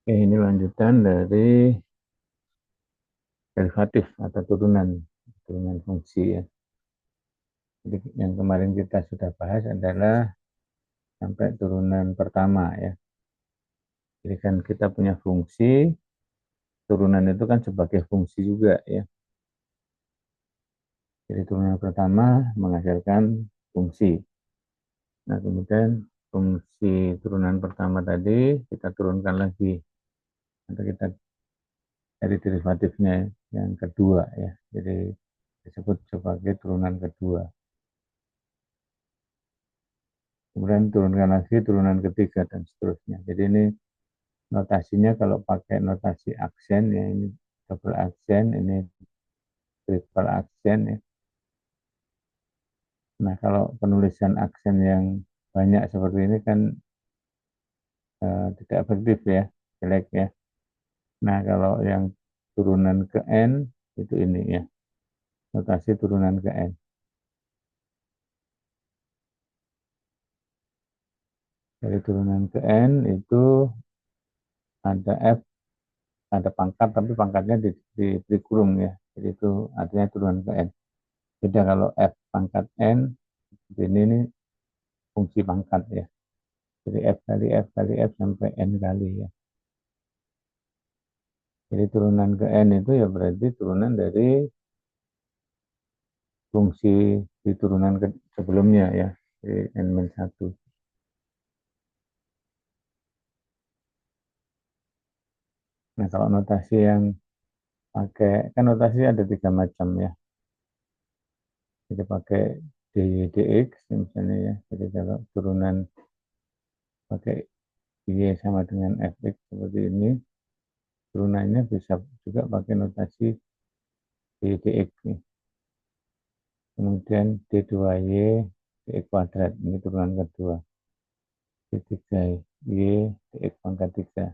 Oke, ini lanjutan dari derivatif atau turunan fungsi ya. Jadi yang kemarin kita sudah bahas adalah sampai turunan pertama ya. Jadi kan kita punya fungsi, turunan itu kan sebagai fungsi juga ya. Jadi turunan pertama menghasilkan fungsi. Nah, kemudian fungsi turunan pertama tadi kita turunkan lagi. Nanti kita dari derivatifnya yang kedua ya. Jadi disebut sebagai turunan kedua. Kemudian turunkan lagi turunan ketiga dan seterusnya. Jadi ini notasinya kalau pakai notasi aksen ya, ini double aksen, ini triple aksen ya. Nah, kalau penulisan aksen yang banyak seperti ini kan tidak efektif ya, jelek ya. Nah, kalau yang turunan ke N itu ini ya, notasi turunan ke N. Dari turunan ke N itu ada F, ada pangkat, tapi pangkatnya di kurung ya. Jadi itu artinya turunan ke N. Beda kalau F pangkat N, ini fungsi pangkat ya. Jadi F kali F kali F sampai N kali ya. Jadi turunan ke N itu ya berarti turunan dari fungsi di turunan ke sebelumnya ya. Jadi N-1. Nah kalau notasi yang pakai, kan notasi ada tiga macam ya. Jadi pakai dy dx misalnya ya. Jadi kalau turunan pakai y sama dengan fx seperti ini, turunannya bisa juga pakai notasi dy dx nih. Kemudian D2Y dx kuadrat, ini turunan kedua. D3Y dx pangkat 3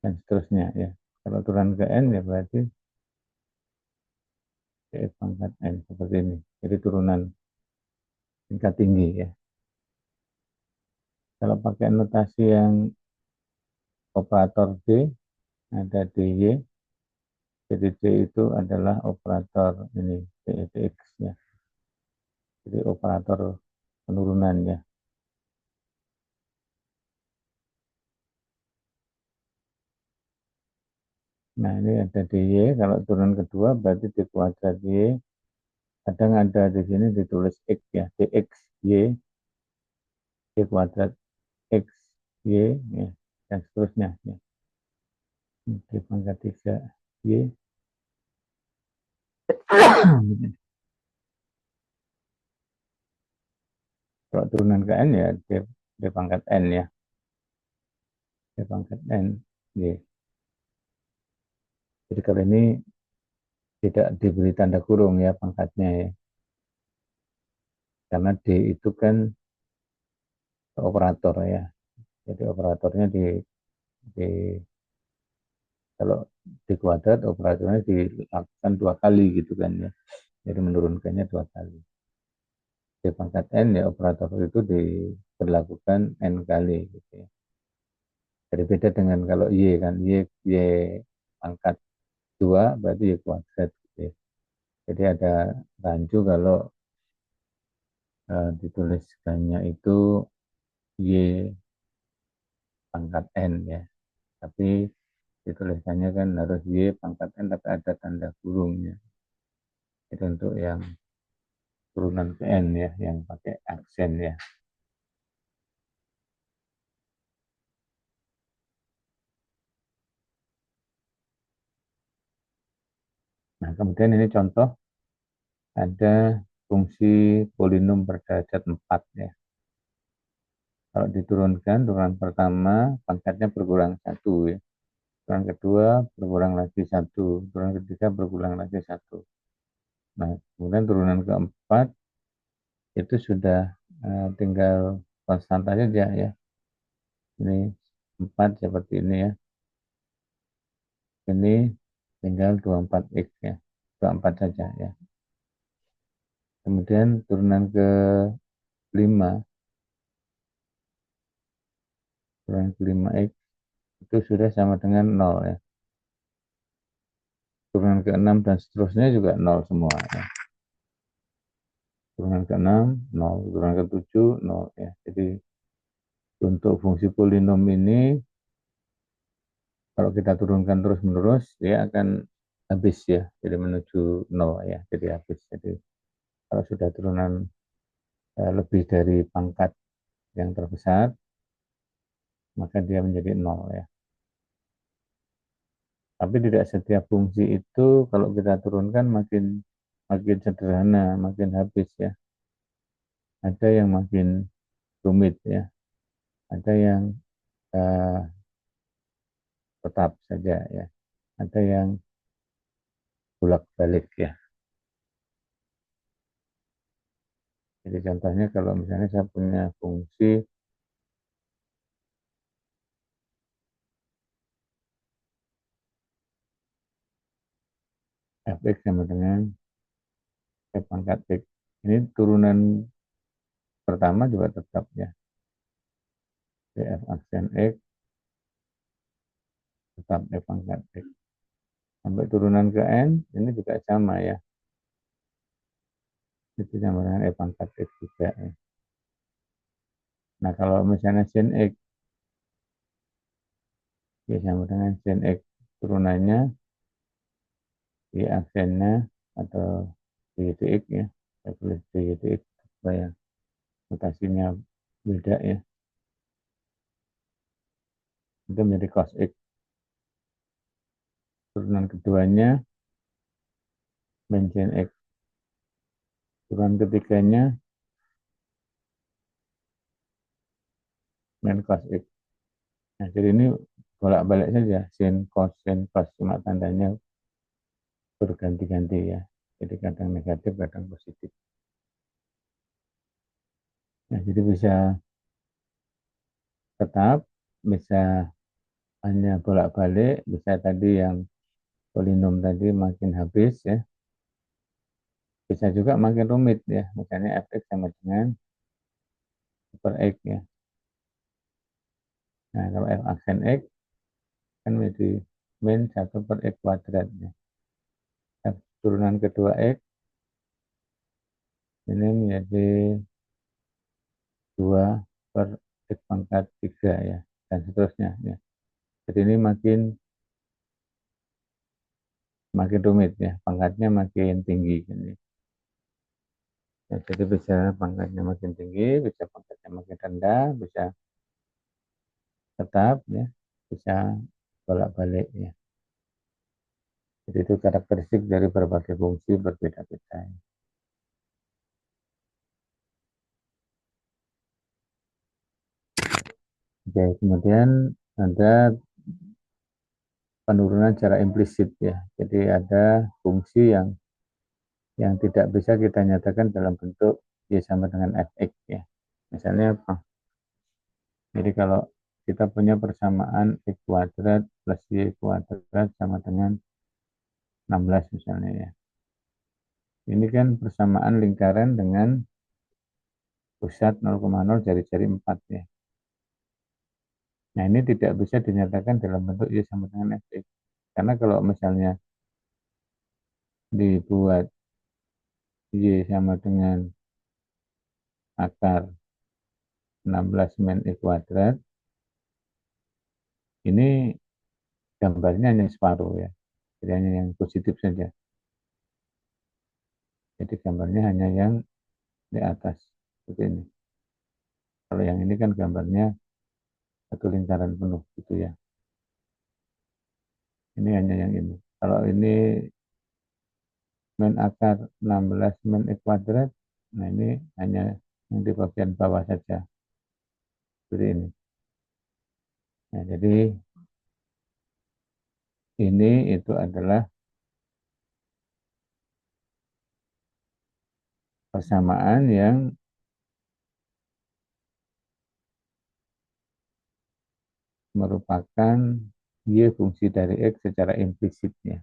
dan seterusnya ya. Kalau turunan ke N ya berarti dx pangkat N seperti ini. Jadi turunan tingkat tinggi ya. Kalau pakai notasi yang operator D, ada dy, jadi D itu adalah operator ini dx ya. Jadi operator penurunan ya. Nah ini ada dy, kalau turun kedua berarti d kuadrat y. Kadang ada di sini ditulis x ya, dx y, d kuadrat x y ya, dan seterusnya ya. D pangkat 3 y. Kalau turunan ke n ya d pangkat n ya, d pangkat n y. Jadi kalau ini tidak diberi tanda kurung ya pangkatnya ya, karena d itu kan operator ya. Jadi operatornya di kalau di kuadrat operatornya dilakukan dua kali gitu kan ya. Jadi menurunkannya dua kali. Di pangkat n ya operator itu diberlakukan n kali gitu ya. Jadi beda dengan kalau y kan y pangkat dua berarti y kuadrat gitu ya. Jadi ada rancu kalau dituliskannya itu y pangkat n ya. Tapi ditulisannya kan harus y pangkat n tapi ada tanda kurungnya. Itu untuk yang turunan ke n ya, yang pakai aksen ya. Nah, kemudian ini contoh ada fungsi polinom berderajat 4 ya. Kalau diturunkan, turunan pertama pangkatnya berkurang satu ya. Turunan kedua berkurang lagi satu, turunan ketiga berkurang lagi satu. Nah, kemudian turunan keempat itu sudah tinggal konstan saja ya. Ini 4 seperti ini ya. Ini tinggal 24x ya. 24 saja ya. Kemudian turunan ke 5, turunan ke 5x itu sudah sama dengan 0 ya. Turunan ke-6 dan seterusnya juga 0 semua ya. Turunan ke-6 0, turunan ke-7 0 ya. Jadi untuk fungsi polinom ini kalau kita turunkan terus-menerus dia akan habis ya. Jadi menuju 0 ya. Jadi habis. Jadi kalau sudah turunan lebih dari pangkat yang terbesar maka dia menjadi 0 ya. Tapi tidak setiap fungsi itu kalau kita turunkan makin makin sederhana, makin habis ya. Ada yang makin rumit ya, ada yang uh, tetap saja ya, ada yang bolak-balik ya. Jadi contohnya kalau misalnya saya punya fungsi fx sama dengan f pangkat x, ini turunan pertama juga tetap ya, f aksen x tetap f pangkat x. Sampai turunan ke n ini juga sama ya, itu sama dengan f pangkat x juga ya. Nah kalau misalnya sin x ya sama dengan sin x turunannya di aksennya atau di dx ya, saya tulis di dx supaya mutasinya beda ya, itu menjadi cos x. Turunan keduanya min sin x, turunan ketiganya min cos x. Nah jadi ini bolak-balik saja, sin cos, cuma tandanya berganti-ganti ya, jadi kadang negatif kadang positif. Nah jadi bisa tetap, bisa hanya bolak-balik, bisa tadi yang polinom tadi makin habis ya, bisa juga makin rumit ya, misalnya fx sama dengan super x ya. Nah kalau f aksen x kan menjadi min 1 per x kuadrat ya. F turunan kedua x ini menjadi 2 per x pangkat 3 ya, dan seterusnya ya. Jadi ini makin makin rumit ya, pangkatnya makin tinggi ini. Ya, jadi bisa pangkatnya makin tinggi, bisa pangkatnya makin rendah, bisa tetap ya, bisa bolak-balik ya. Jadi itu karakteristik dari berbagai fungsi berbeda-beda. Oke, kemudian ada penurunan secara implisit ya. Jadi ada fungsi yang tidak bisa kita nyatakan dalam bentuk y sama dengan fx ya. Misalnya apa? Jadi kalau kita punya persamaan x kuadrat plus y kuadrat sama dengan 16 misalnya ya. Ini kan persamaan lingkaran dengan pusat 0,0 jari-jari 4 ya. Nah ini tidak bisa dinyatakan dalam bentuk y sama dengan fx. Karena kalau misalnya dibuat y sama dengan akar 16 min x kuadrat, ini gambarnya hanya separuh ya. Jadi hanya yang positif saja. Jadi gambarnya hanya yang di atas seperti ini. Kalau yang ini kan gambarnya satu lingkaran penuh gitu ya. Ini hanya yang ini. Kalau ini min akar 16 min x kuadrat, nah ini hanya yang di bagian bawah saja. Seperti ini. Nah, jadi ini itu adalah persamaan yang merupakan y fungsi dari x secara implisitnya.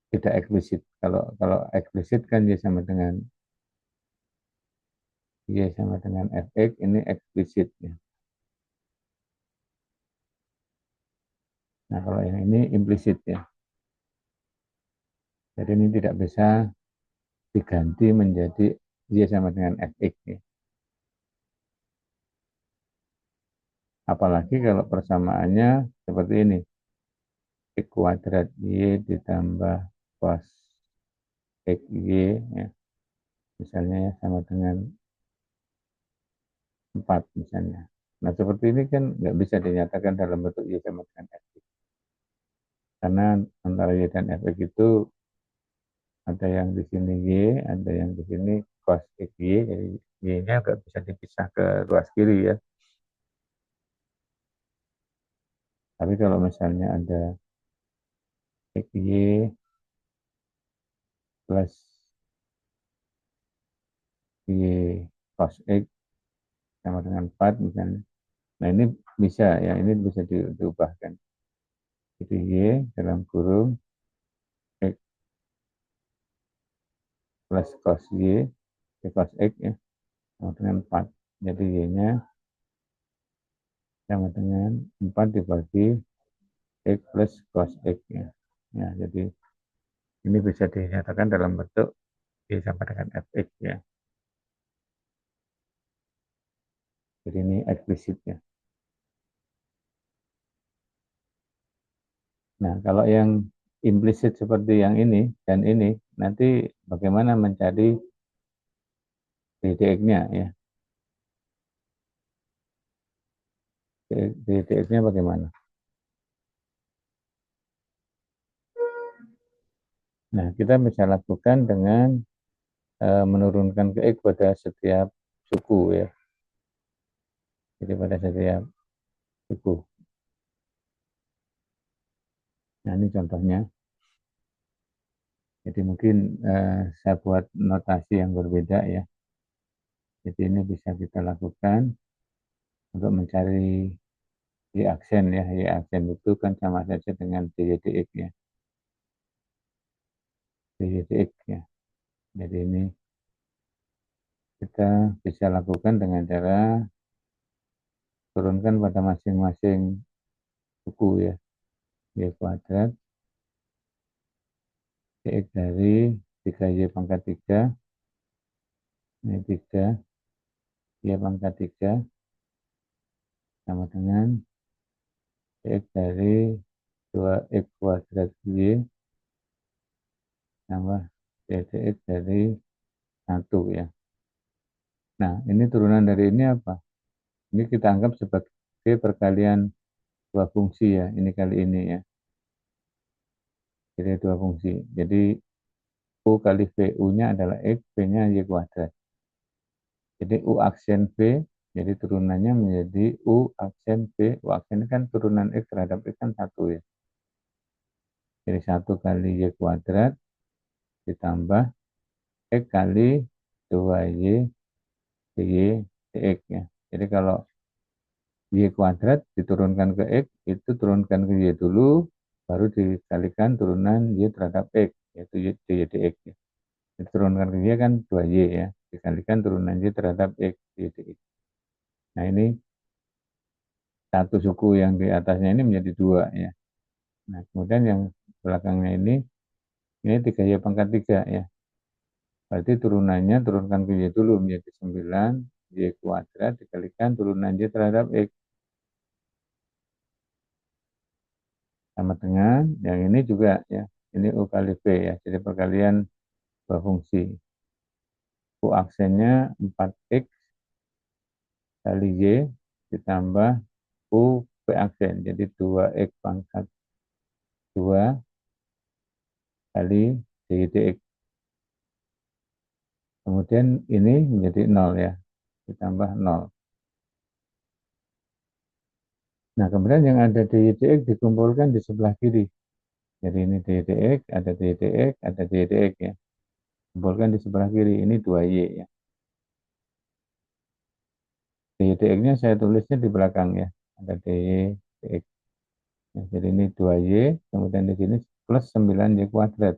Tidak eksplisit. Kalau eksplisit kan y sama dengan fx, ini eksplisit ya. Nah, kalau yang ini implisit ya. Jadi ini tidak bisa diganti menjadi Y sama dengan Fx ya. Apalagi kalau persamaannya seperti ini. X kuadrat Y ditambah cos XY ya. Misalnya ya, sama dengan 4 misalnya. Nah, seperti ini kan nggak bisa dinyatakan dalam bentuk Y sama dengan Fx. Karena antara Y dan Fx itu ada yang di sini Y, ada yang di sini cos XY, jadi Y-nya nggak bisa dipisah ke ruas kiri ya. Tapi kalau misalnya ada XY plus Y cos X sama dengan 4 misalnya. Nah ini bisa ya, ini bisa diubahkan. Jadi Y dalam kurung X plus cos Y, cos X ya, sama dengan 4. Jadi Y-nya sama dengan 4 dibagi X plus cos X ya. Ya, jadi ini bisa dinyatakan dalam bentuk Y sama dengan Fx ya. Jadi ini eksplisit ya. Nah, kalau yang implisit seperti yang ini dan ini, nanti bagaimana mencari DDX-nya ya. DDX-nya bagaimana? Nah, kita bisa lakukan dengan menurunkan ke X pada setiap suku ya. Jadi pada setiap suku. Nah, ini contohnya. Jadi mungkin saya buat notasi yang berbeda ya. Jadi ini bisa kita lakukan untuk mencari Y aksen ya. Y aksen itu kan sama saja dengan DYDX ya. DYDX ya. Jadi ini kita bisa lakukan dengan cara turunkan pada masing-masing suku ya. Y kuadrat DX dari 3Y pangkat 3 ini 3 Y pangkat 3 sama dengan DX dari 2X kuadrat Y tambah DX dari 1 ya. Nah, ini turunan dari ini apa? Ini kita anggap sebagai perkalian dua fungsi ya. Ini kali ini ya. Jadi dua fungsi. Jadi U kali V, U-nya adalah X, V-nya Y kuadrat. Jadi U aksen V, jadi turunannya menjadi U aksen V. U aksen kan turunan X terhadap X kan 1 ya. Jadi 1 kali Y kuadrat ditambah X kali 2Y Y dx ya. Jadi kalau Y kuadrat diturunkan ke X, itu turunkan ke Y dulu, baru dikalikan turunan Y terhadap X, yaitu Y dx ya. Diturunkan ke Y kan 2Y ya, dikalikan turunan Y terhadap X, Y dx. Nah ini satu suku yang di atasnya ini menjadi 2 ya. Nah kemudian yang belakangnya ini 3Y pangkat 3 ya. Berarti turunannya turunkan ke Y dulu menjadi 9 Y kuadrat dikalikan turunan Y terhadap X. Sama dengan yang ini juga ya. Ini U kali V ya. Jadi perkalian dua fungsi. U aksennya 4X kali Y ditambah U V aksen. Jadi 2X pangkat 2 kali Y dx. Kemudian ini menjadi 0 ya. Ditambah 0. Nah kemudian yang ada Y dx dikumpulkan di sebelah kiri. Jadi ini Y dx, ada Y dx, ada Y dx ya. Kumpulkan di sebelah kiri. Ini 2Y ya. DY-nya saya tulisnya di belakang ya. Ada DY, DX. Nah, jadi ini 2Y, kemudian di sini plus 9Y kuadrat.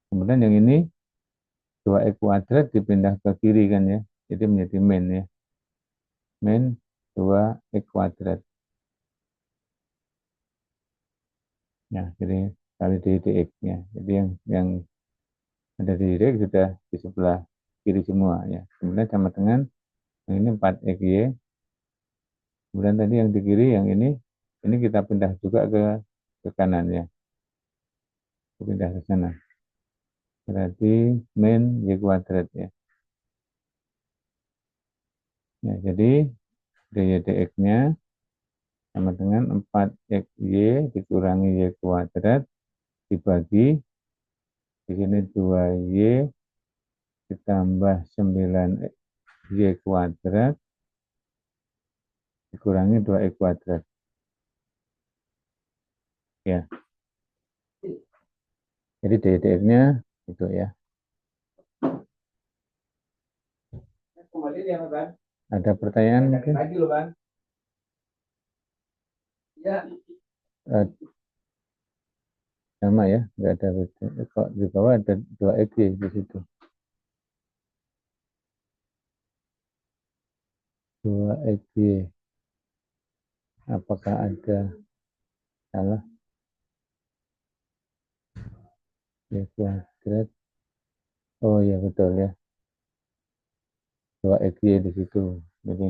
Kemudian yang ini 2X kuadrat dipindah ke kiri kan ya. Jadi menjadi min ya. Min 2X kuadrat. Ya, jadi kali di dx ya. Jadi yang ada di dx sudah di sebelah kiri semua ya. Kemudian sama dengan yang ini 4xy. Kemudian tadi yang di kiri yang ini kita pindah juga ke kanan ya. Pindah ke sana. Berarti min y kuadrat ya. Ya, jadi dy dx-nya sama dengan 4xy dikurangi y kuadrat dibagi di sini 2y ditambah 9y kuadrat dikurangi 2y kuadrat. Ya, jadi dy dx-nya itu ya. Ada pertanyaan mungkin? Eh, sama ya, nggak ada beda. Kok di bawah ada 2x di situ. 2xy. Apakah ada salah? Y kuadrat. Oh iya betul ya. 2xy di situ. Jadi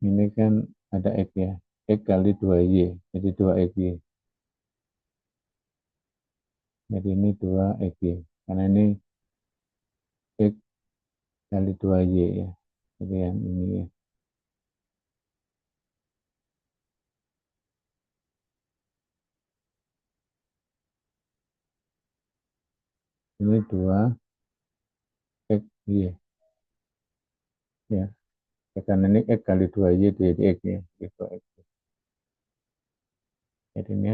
ini kan ada x ya. X kali 2y. Jadi 2xy. Jadi ini 2xy. Karena ini x kali 2y ya. Jadi yang ini ya. Ini 2xy. Ya. Karena ini x kali 2y jadi x ya. Gitu, x. Jadi ini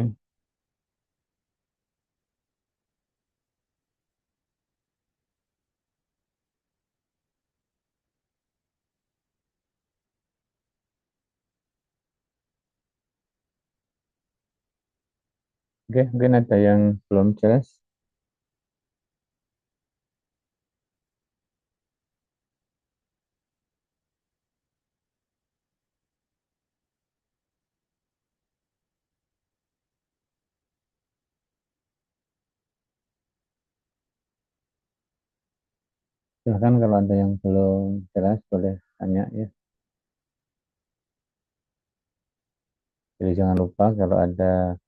oke, mungkin ada yang belum jelas. Silahkan kalau ada yang belum jelas boleh tanya ya. Jadi jangan lupa kalau ada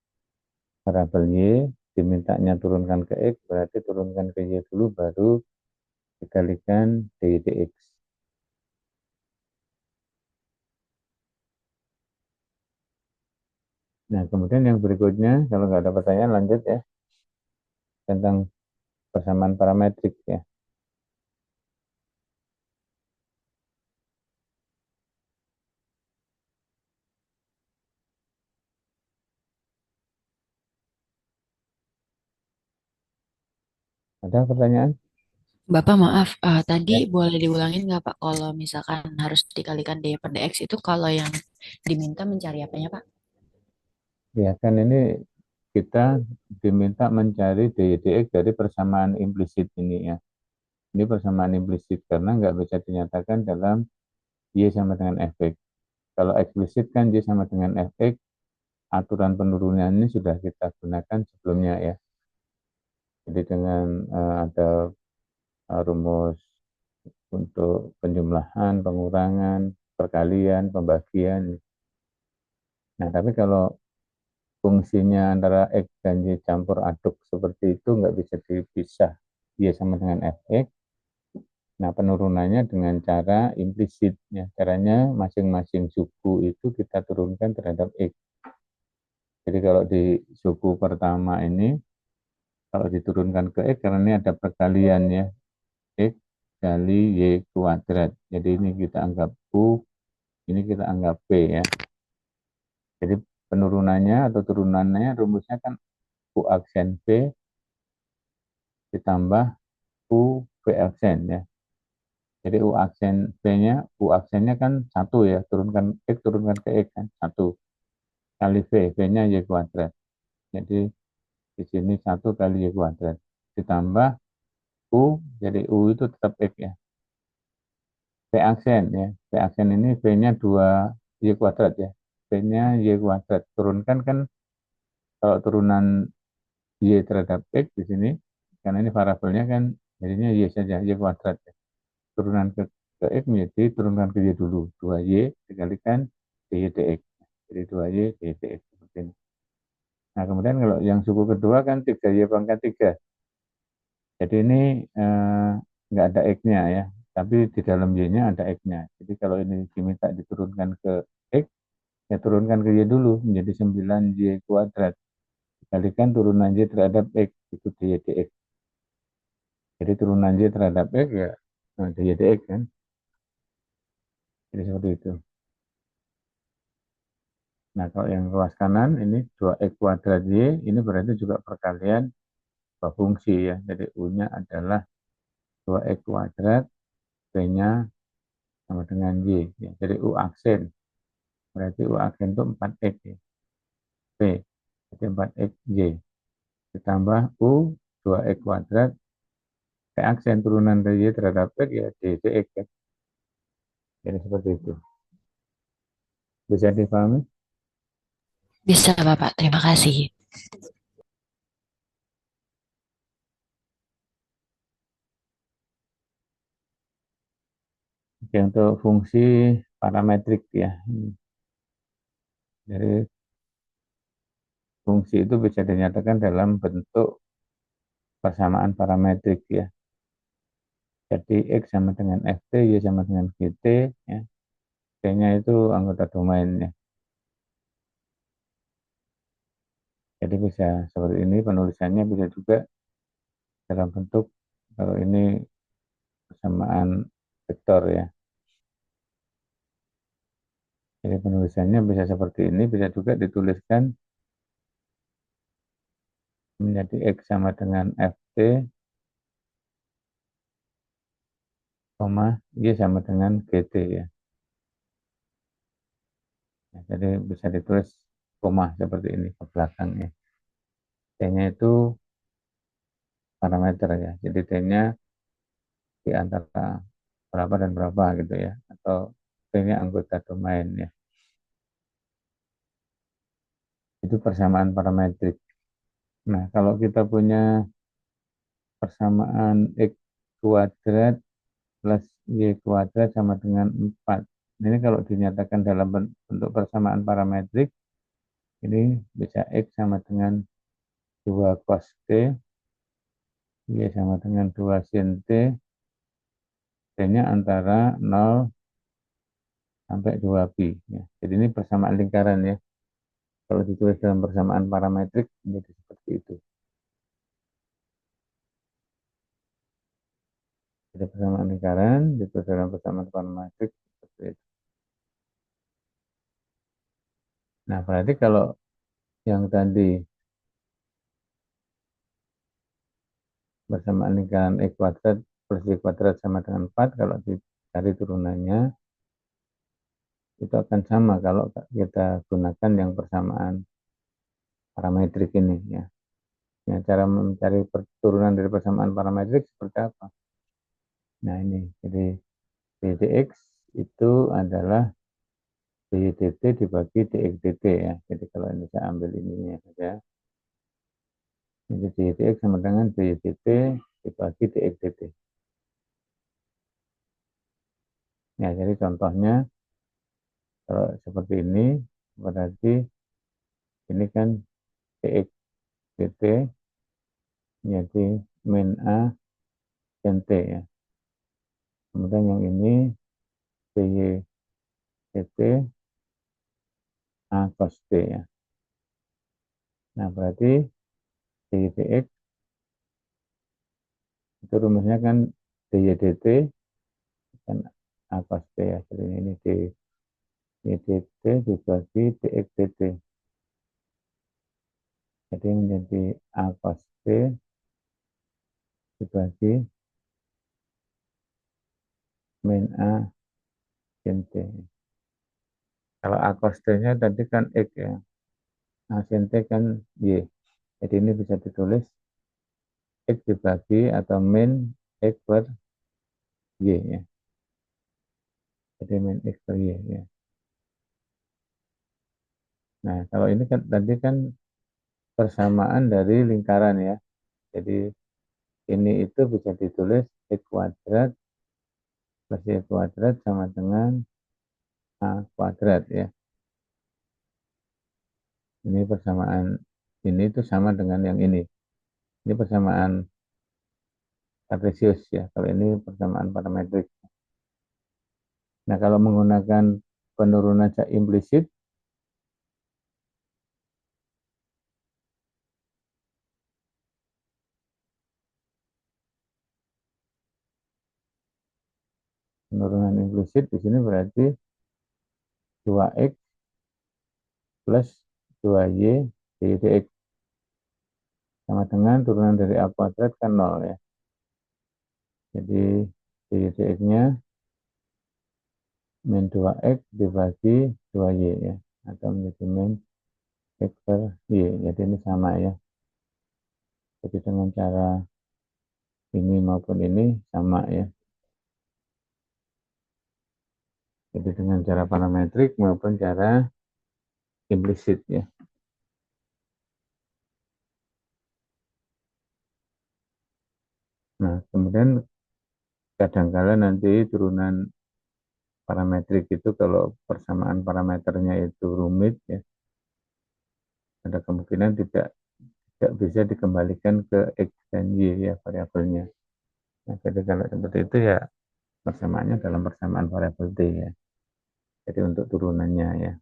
variabel y dimintanya turunkan ke x, berarti turunkan ke y dulu baru dikalikan dy dx. Nah, kemudian yang berikutnya, kalau nggak ada pertanyaan lanjut ya, tentang persamaan parametrik ya. Ada pertanyaan? Bapak maaf, tadi Ya, boleh diulangin nggak Pak kalau misalkan harus dikalikan D per DX itu kalau yang diminta mencari apanya Pak? ya kan ini kita diminta mencari dy dx dari persamaan implisit ini ya. Ini persamaan implisit karena nggak bisa dinyatakan dalam y sama dengan fx. Kalau eksplisit kan y sama dengan fx, aturan penurunan ini sudah kita gunakan sebelumnya ya. Jadi dengan ada rumus untuk penjumlahan, pengurangan, perkalian, pembagian. Nah, tapi kalau fungsinya antara x dan y campur aduk seperti itu nggak bisa dipisah y sama dengan fx. Nah, penurunannya dengan cara implisit. Ya. Caranya masing-masing suku itu kita turunkan terhadap x. Jadi kalau di suku pertama ini, kalau diturunkan ke x, karena ini ada perkalian ya, x kali y kuadrat. Jadi ini kita anggap u, ini kita anggap p ya. Jadi penurunannya atau turunannya rumusnya kan u aksen p ditambah u v aksen ya. Jadi u aksen p-nya, u aksennya kan satu ya, turunkan ke x kan satu kali v, v-nya y kuadrat. Jadi di sini satu kali y kuadrat ditambah u, jadi u itu tetap x ya. V aksen ya, V aksen ini v-nya 2 y kuadrat ya, v-nya y kuadrat turunkan kan kalau turunan Y terhadap X di sini, karena ini variabelnya kan jadinya Y saja, Y kuadrat. Ya. Turunan ke X menjadi turunkan ke Y dulu. 2Y dikalikan dy dx. Jadi 2Y dy dx. Seperti ini. Nah, kemudian kalau yang suku kedua kan 3Y pangkat 3. Jadi ini nggak ada X-nya ya. Tapi di dalam Y-nya ada X-nya. Jadi kalau ini diminta diturunkan ke X, ya turunkan ke Y dulu menjadi 9Y kuadrat. Dikalikan turunan Y terhadap X, itu dy dx. Jadi turunan Y terhadap X ya dy dx kan. Jadi seperti itu. Nah, kalau yang ruas kanan ini 2x kuadrat Y, ini berarti juga perkalian dua fungsi ya. Jadi U-nya adalah 2x kuadrat, B-nya sama dengan Y. Ya. Jadi U aksen, berarti U aksen itu 4x ya. B, jadi 4x Y. Ditambah U 2x kuadrat, P aksen turunan dari Y terhadap X ya D dx ya. Jadi seperti itu. Bisa dipahami? Bisa, Bapak. Terima kasih. Oke, untuk fungsi parametrik ya. Jadi fungsi itu bisa dinyatakan dalam bentuk persamaan parametrik ya. Jadi X sama dengan Ft, Y sama dengan Gt, ya. T-nya itu anggota domain ya. Jadi bisa seperti ini penulisannya, bisa juga dalam bentuk kalau ini persamaan vektor ya. Jadi penulisannya bisa seperti ini, bisa juga dituliskan menjadi X sama dengan Ft, Y sama dengan Gt ya. Nah, jadi bisa ditulis koma seperti ini ke belakang ya. T-nya itu parameter ya. Jadi T-nya di antara berapa dan berapa gitu ya. Atau T-nya anggota domain ya. Itu persamaan parametrik. Nah, kalau kita punya persamaan X kuadrat plus Y kuadrat sama dengan 4. Ini kalau dinyatakan dalam bentuk persamaan parametrik, ini bisa X sama dengan 2 cos T, Y sama dengan 2 sin T, T-nya antara 0 sampai 2pi. Ya. Jadi ini persamaan lingkaran ya. Kalau ditulis dalam persamaan parametrik, menjadi seperti itu. Jadi persamaan lingkaran, ditulis dalam persamaan parametrik, seperti itu. Nah, berarti kalau yang tadi persamaan lingkaran X kuadrat plus Y kuadrat sama dengan 4, kalau dicari turunannya, itu akan sama kalau kita gunakan yang persamaan parametrik ini ya. Ya, cara mencari turunan dari persamaan parametrik seperti apa? Nah ini, jadi dx itu adalah dy dt dibagi dx dt ya. Jadi kalau ini saya ambil ininya saja. Jadi dy dx sama dengan dy dt dibagi dx dt. Ya, jadi contohnya kalau seperti ini berarti ini kan dx dt menjadi min a dan t ya. Kemudian yang ini dy dt a cos t ya. Nah, berarti dy dx itu rumusnya kan dy dt kan a cos t ya. Jadi ini dy dt dibagi dx dt. Jadi menjadi a cos t dibagi min a sin t. Kalau a cos t-nya tadi kan x ya. A sin t kan y. Jadi ini bisa ditulis x dibagi atau min x per y ya. Jadi min x per y ya. Nah, kalau ini kan tadi kan persamaan dari lingkaran ya. Jadi ini itu bisa ditulis X kuadrat plus Y kuadrat sama dengan A kuadrat ya. Ini persamaan ini itu sama dengan yang ini. Ini persamaan kartesius ya. Kalau ini persamaan parametrik. Nah, kalau menggunakan penurunan secara implisit, penurunan implisit di sini berarti 2x plus 2y dx sama dengan turunan dari a kuadrat kan 0 ya. Jadi dx-nya min 2x dibagi 2y ya. Atau menjadi min x per y. Jadi ini sama ya. Jadi dengan cara ini maupun ini sama ya. Jadi dengan cara parametrik maupun cara implisit ya. Nah, kemudian kadangkala nanti turunan parametrik itu kalau persamaan parameternya itu rumit ya, ada kemungkinan tidak bisa dikembalikan ke x dan y ya variabelnya. Nah, jadi kalau seperti itu ya persamaannya dalam persamaan variabel t ya. Jadi untuk turunannya ya.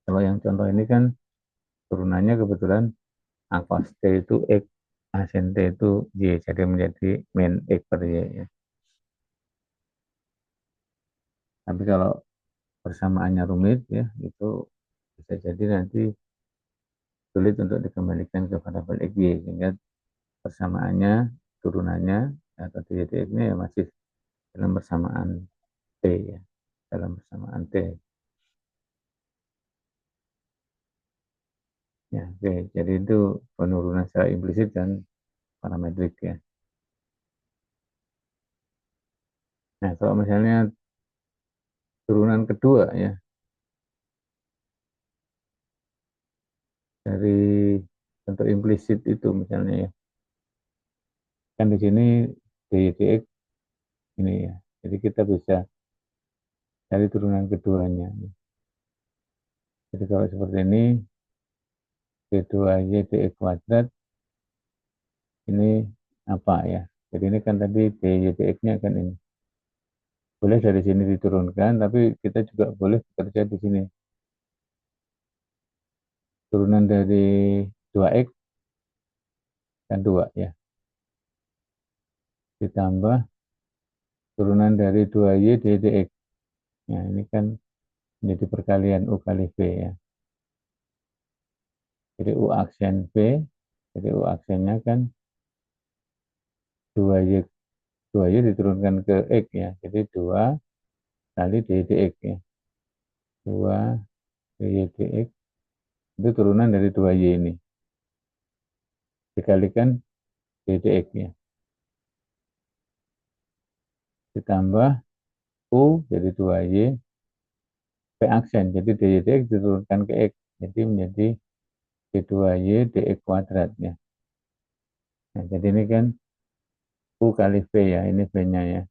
Kalau yang contoh ini kan turunannya kebetulan a cos t itu x, a sin t itu y, jadi menjadi min x per y ya. Tapi kalau persamaannya rumit ya, itu bisa jadi nanti sulit untuk dikembalikan ke variabel x, y, sehingga persamaannya, turunannya, atau dx-nya ya masih dalam persamaan t ya, dalam persamaan t. Ya, oke. Jadi itu penurunan secara implisit dan parametrik ya. Nah, kalau misalnya turunan kedua ya, dari bentuk implisit itu misalnya ya, kan di sini dx ini ya. Jadi kita bisa cari turunan keduanya. Jadi kalau seperti ini, d2y dx kuadrat ini apa ya? Jadi ini kan tadi dy dx-nya kan ini. Boleh dari sini diturunkan, tapi kita juga boleh bekerja di sini. Turunan dari 2x kan 2 ya. Ditambah turunan dari 2y dx. Nah, ini kan menjadi perkalian U kali V ya. Jadi U aksen V, jadi U aksennya kan 2y, 2y diturunkan ke X ya. Jadi 2 kali d dx ya. 2 dy dx itu turunan dari 2y ini. Dikalikan d dx ya. Ditambah U jadi 2y V aksen. Jadi dy dx diturunkan ke X. Jadi menjadi d2y dx kuadrat ya. Nah, jadi ini kan U kali V ya, ini V-nya ya.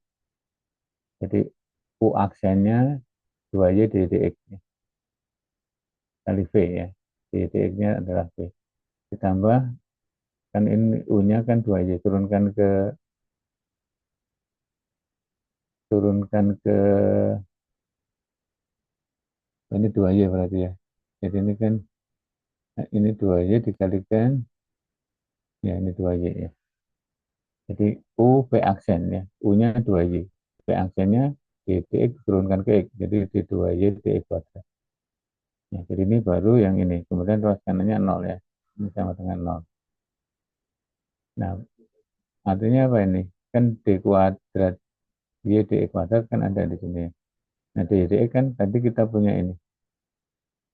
Jadi U aksennya 2Y dx ya, kali V ya. Dx-nya adalah V. Ditambah, kan ini U-nya kan 2Y, turunkan ke ini 2Y berarti ya. Jadi ini kan, ini 2Y dikalikan, ya ini 2Y ya. Jadi U V aksen ya, U-nya 2Y. V aksennya dx turunkan ke X, jadi d2Y dx kuadrat. Ya, jadi ini baru yang ini. Kemudian ruas kanannya 0 ya. Ini sama dengan 0. Nah, artinya apa ini? Kan d kuadrat, y dx kuadrat kan ada di sini. Nah, d dx kan tadi kita punya ini.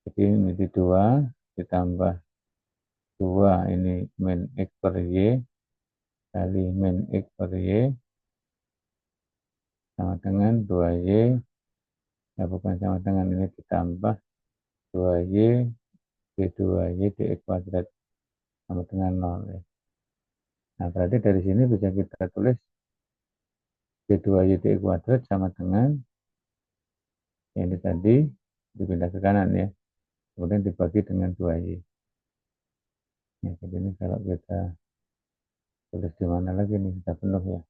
Jadi ini di 2 ditambah 2 ini min x per y kali min x per y sama dengan 2y. Ya, bukan sama dengan ini ditambah 2y D2Y dx kuadrat sama dengan 0 ya. Nah, berarti dari sini bisa kita tulis D2Y dx kuadrat sama dengan yang ini tadi dipindah ke kanan ya. Kemudian dibagi dengan 2Y. Nah, jadi ini kalau kita tulis di mana lagi nih, kita penuh ya.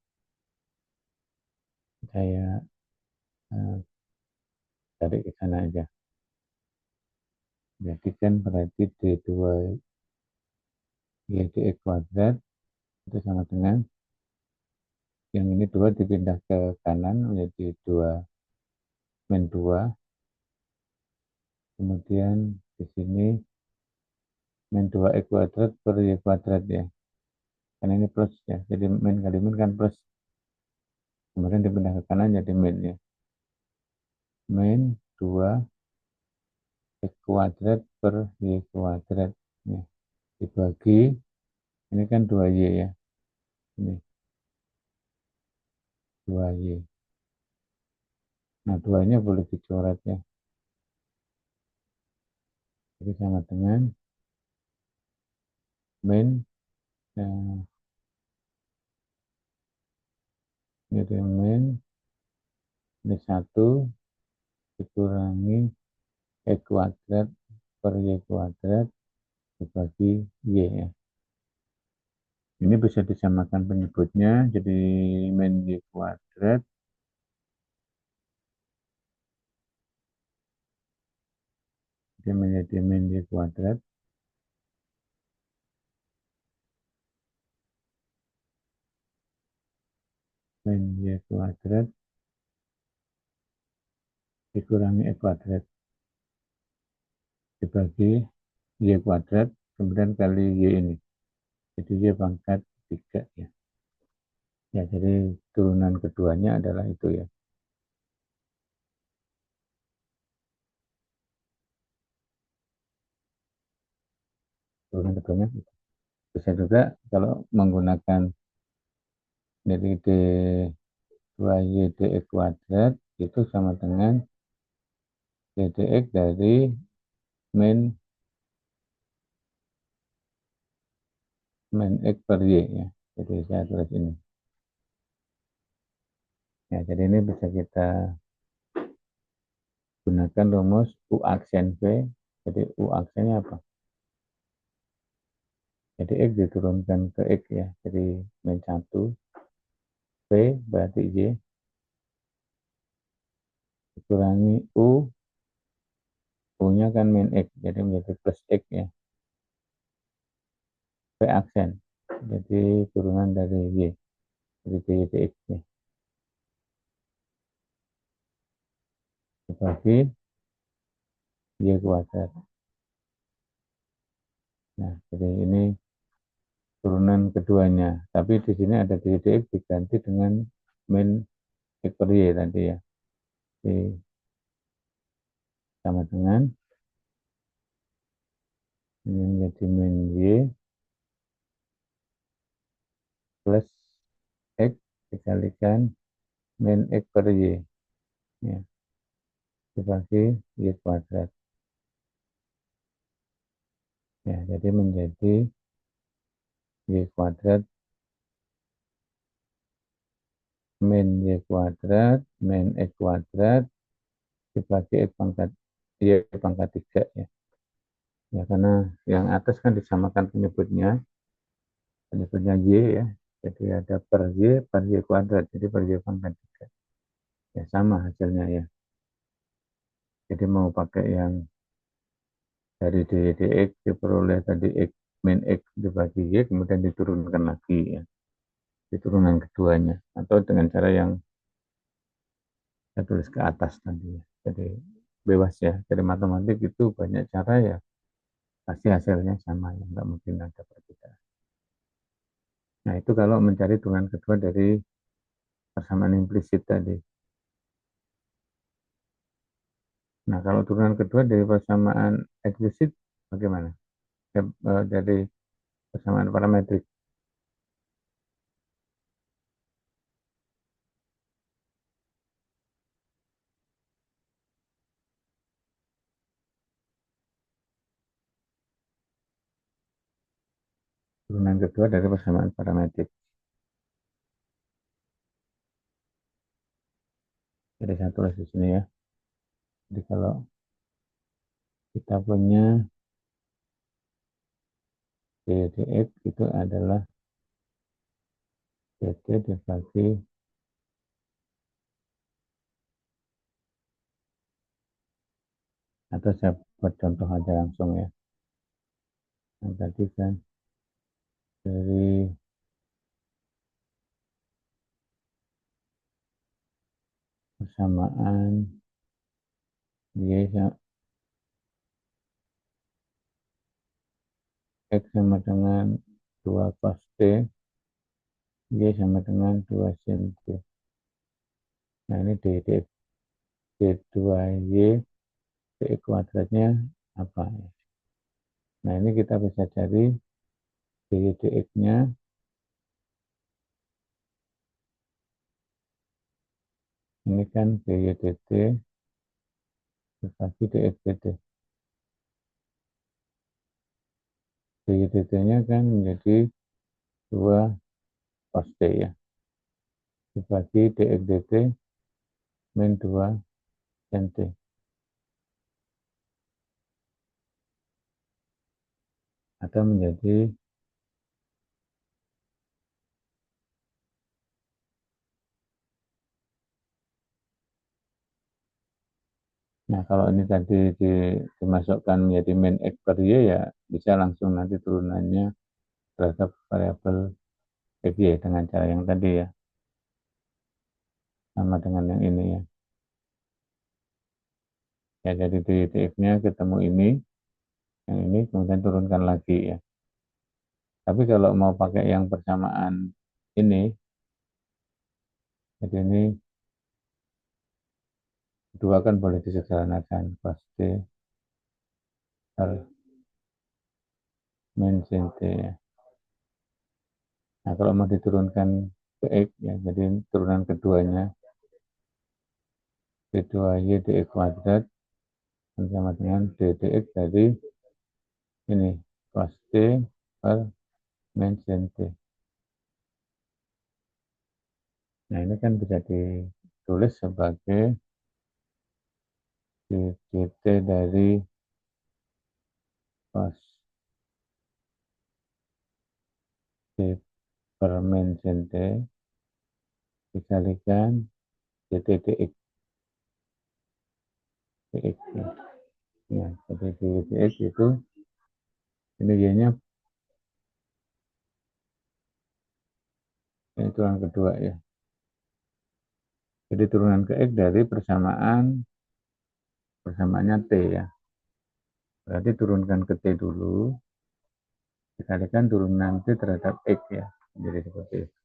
Saya eh, cari ke sana aja. Jadi kan berarti D2Y dx kuadrat itu sama dengan yang ini 2 dipindah ke kanan menjadi 2 min 2. Kemudian di sini min 2x kuadrat per y kuadrat ya. Karena ini plus ya. Jadi min kali min kan plus. Kemudian dipindah ke kanan jadi min ya. Min 2x kuadrat per y kuadrat. Ya. Dibagi, ini kan 2y ya. Ini 2y. Nah, 2-nya boleh dicoret ya. Jadi sama dengan min jadi min ini 1 dikurangi x kuadrat per y kuadrat dibagi y ya. Ini bisa disamakan penyebutnya jadi min y kuadrat dia menjadi min y kuadrat min y kuadrat dikurangi x kuadrat dibagi y kuadrat kemudian kali y ini. Jadi y pangkat 3 ya. Ya, jadi turunan keduanya adalah itu ya. Turunan keduanya itu. Bisa juga kalau menggunakan dari D2y dx kuadrat itu sama dengan d dx dari min x per y ya. Jadi saya tulis ini. Ya, jadi ini bisa kita gunakan rumus U aksen V. Jadi U aksennya apa? Jadi X diturunkan ke X ya. Jadi min 1. V berarti Y dikurangi U. U-nya kan min X. Jadi menjadi plus X ya. V aksen. Jadi turunan dari Y. Jadi dy dx ya. Dibagi Y kuadrat. Nah, jadi ini turunan keduanya. Tapi di sini ada dy dx diganti dengan min X per Y tadi ya. Jadi sama dengan ini menjadi min Y plus X dikalikan min X per Y ya, dibagi Y kuadrat ya, jadi menjadi Y kuadrat min Y kuadrat min X kuadrat dibagi X pangkat Y pangkat 3 ya. Ya, karena yang atas kan disamakan penyebutnya Y ya, jadi ada per Y kuadrat, jadi per Y pangkat 3 ya, sama hasilnya ya. Jadi mau pakai yang dari dy dx diperoleh tadi X min X dibagi Y kemudian diturunkan lagi ya, di turunan keduanya, atau dengan cara yang saya tulis ke atas tadi ya. Jadi bebas ya, dari matematik itu banyak cara ya, pasti hasilnya sama ya, nggak mungkin ada perbedaan. Nah, itu kalau mencari turunan kedua dari persamaan implisit tadi. Nah, kalau turunan kedua dari persamaan eksplisit bagaimana? Dari persamaan parametrik. Turunan kedua dari persamaan parametrik. Jadi saya tulis di sini ya. Jadi kalau kita punya dx itu adalah dt dibagi, atau saya buat contoh aja langsung ya. Yang tadi kan dari persamaan y x sama dengan 2 cos t, y sama dengan 2 sin t. Nah ini d2y dx kuadratnya apa ya? Nah ini kita bisa cari dy dx-nya. Ini kan dy dt dibagi dx dt. Dy dt-nya kan menjadi 2 cos t ya. Dibagi dx dt min 2 sin t. Atau menjadi, nah kalau ini tadi dimasukkan menjadi min x per y ya bisa langsung nanti turunannya terhadap variabel xy dengan cara yang tadi ya. Sama dengan yang ini ya. Ya jadi di dx-nya ketemu ini, yang ini kemudian turunkan lagi ya. Tapi kalau mau pakai yang persamaan ini, jadi ini dua kan boleh disederhanakan, cos t per min sin t ya. Nah kalau mau diturunkan ke x ya, jadi turunan keduanya d2y dx kuadrat sama dengan d dx dari ini cos t per min sin t. Nah ini kan bisa ditulis sebagai dt dari cos t per min sin t dikalikan dt dx. dx ya. Nah, jadi dx itu ini y-nya itu yang kedua ya. Jadi turunan ke x dari persamaannya t ya. Berarti turunkan ke t dulu, dikalikan turunan t terhadap x ya. Jadi seperti itu.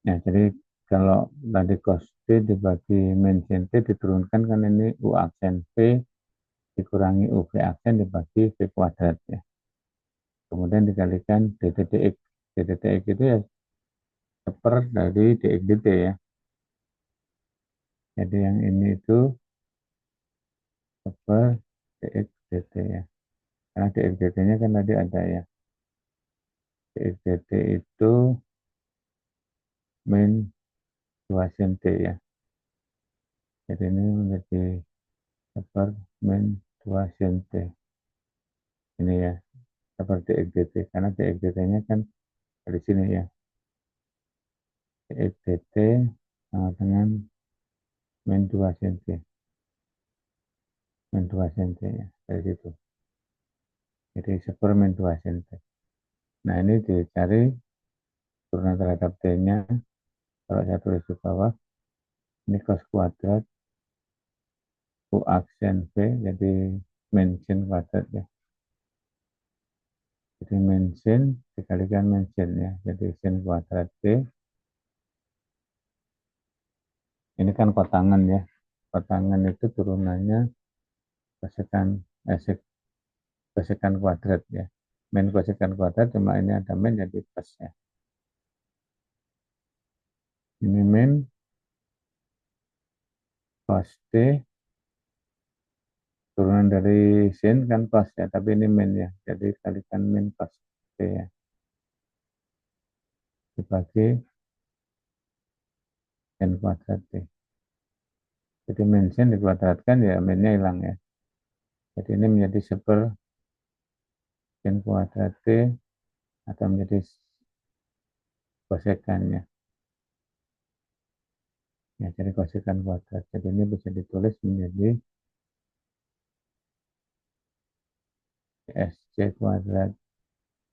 Nah, jadi kalau tadi cos t dibagi min sin t diturunkan kan ini u aksen v dikurangi u v aksen dibagi v kuadrat ya. Kemudian dikalikan dt dx. dt dx itu ya seper dari dx dt ya. Jadi yang ini itu seper dx dt ya. Karena dx dt-nya kan tadi ada ya. dx dt itu min 2 sin t ya. Jadi ini menjadi seper min 2 sin t. Ini ya, seperti dx dt. Karena dx dt-nya kan dari sini ya. dx dt sama dengan min 2 sin t. Min 2 sin t ya. Dari situ. Jadi seper min 2 sin t. Nah ini dicari turunan terhadap t-nya. Kalau saya tulis di bawah, ini cos kuadrat u aksen v jadi min sin kuadrat ya. Jadi min sin dikalikan min sin ya. Jadi sin kuadrat t. Ini kan kotangan ya. Kotangan itu turunannya kosekan kosekan kuadrat ya. Min kosekan kuadrat cuma ini ada min jadi plus ya. Ini min cos t Turunan dari sin kan cos ya, tapi ini min ya. Jadi kalikan min cos T ya. Dibagi sin kuadrat T. Jadi min sin dikuadratkan ya minnya hilang ya. Jadi ini menjadi seper sin kuadrat T atau menjadi kosekannya. Ya, jadi kosekan kuadrat. Jadi ini bisa ditulis menjadi SC kuadrat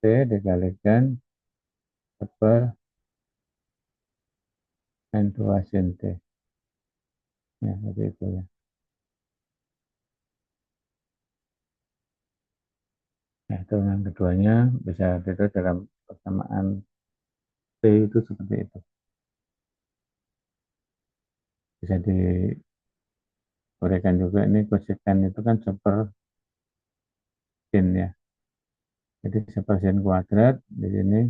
T dikalikan seper N2 sin T. Ya, jadi itu ya. Nah, itu yang keduanya bisa ditulis dalam persamaan T itu seperti itu. Bisa diuraikan juga ini kosekan itu kan seper sin ya. Jadi seper sin kuadrat di sini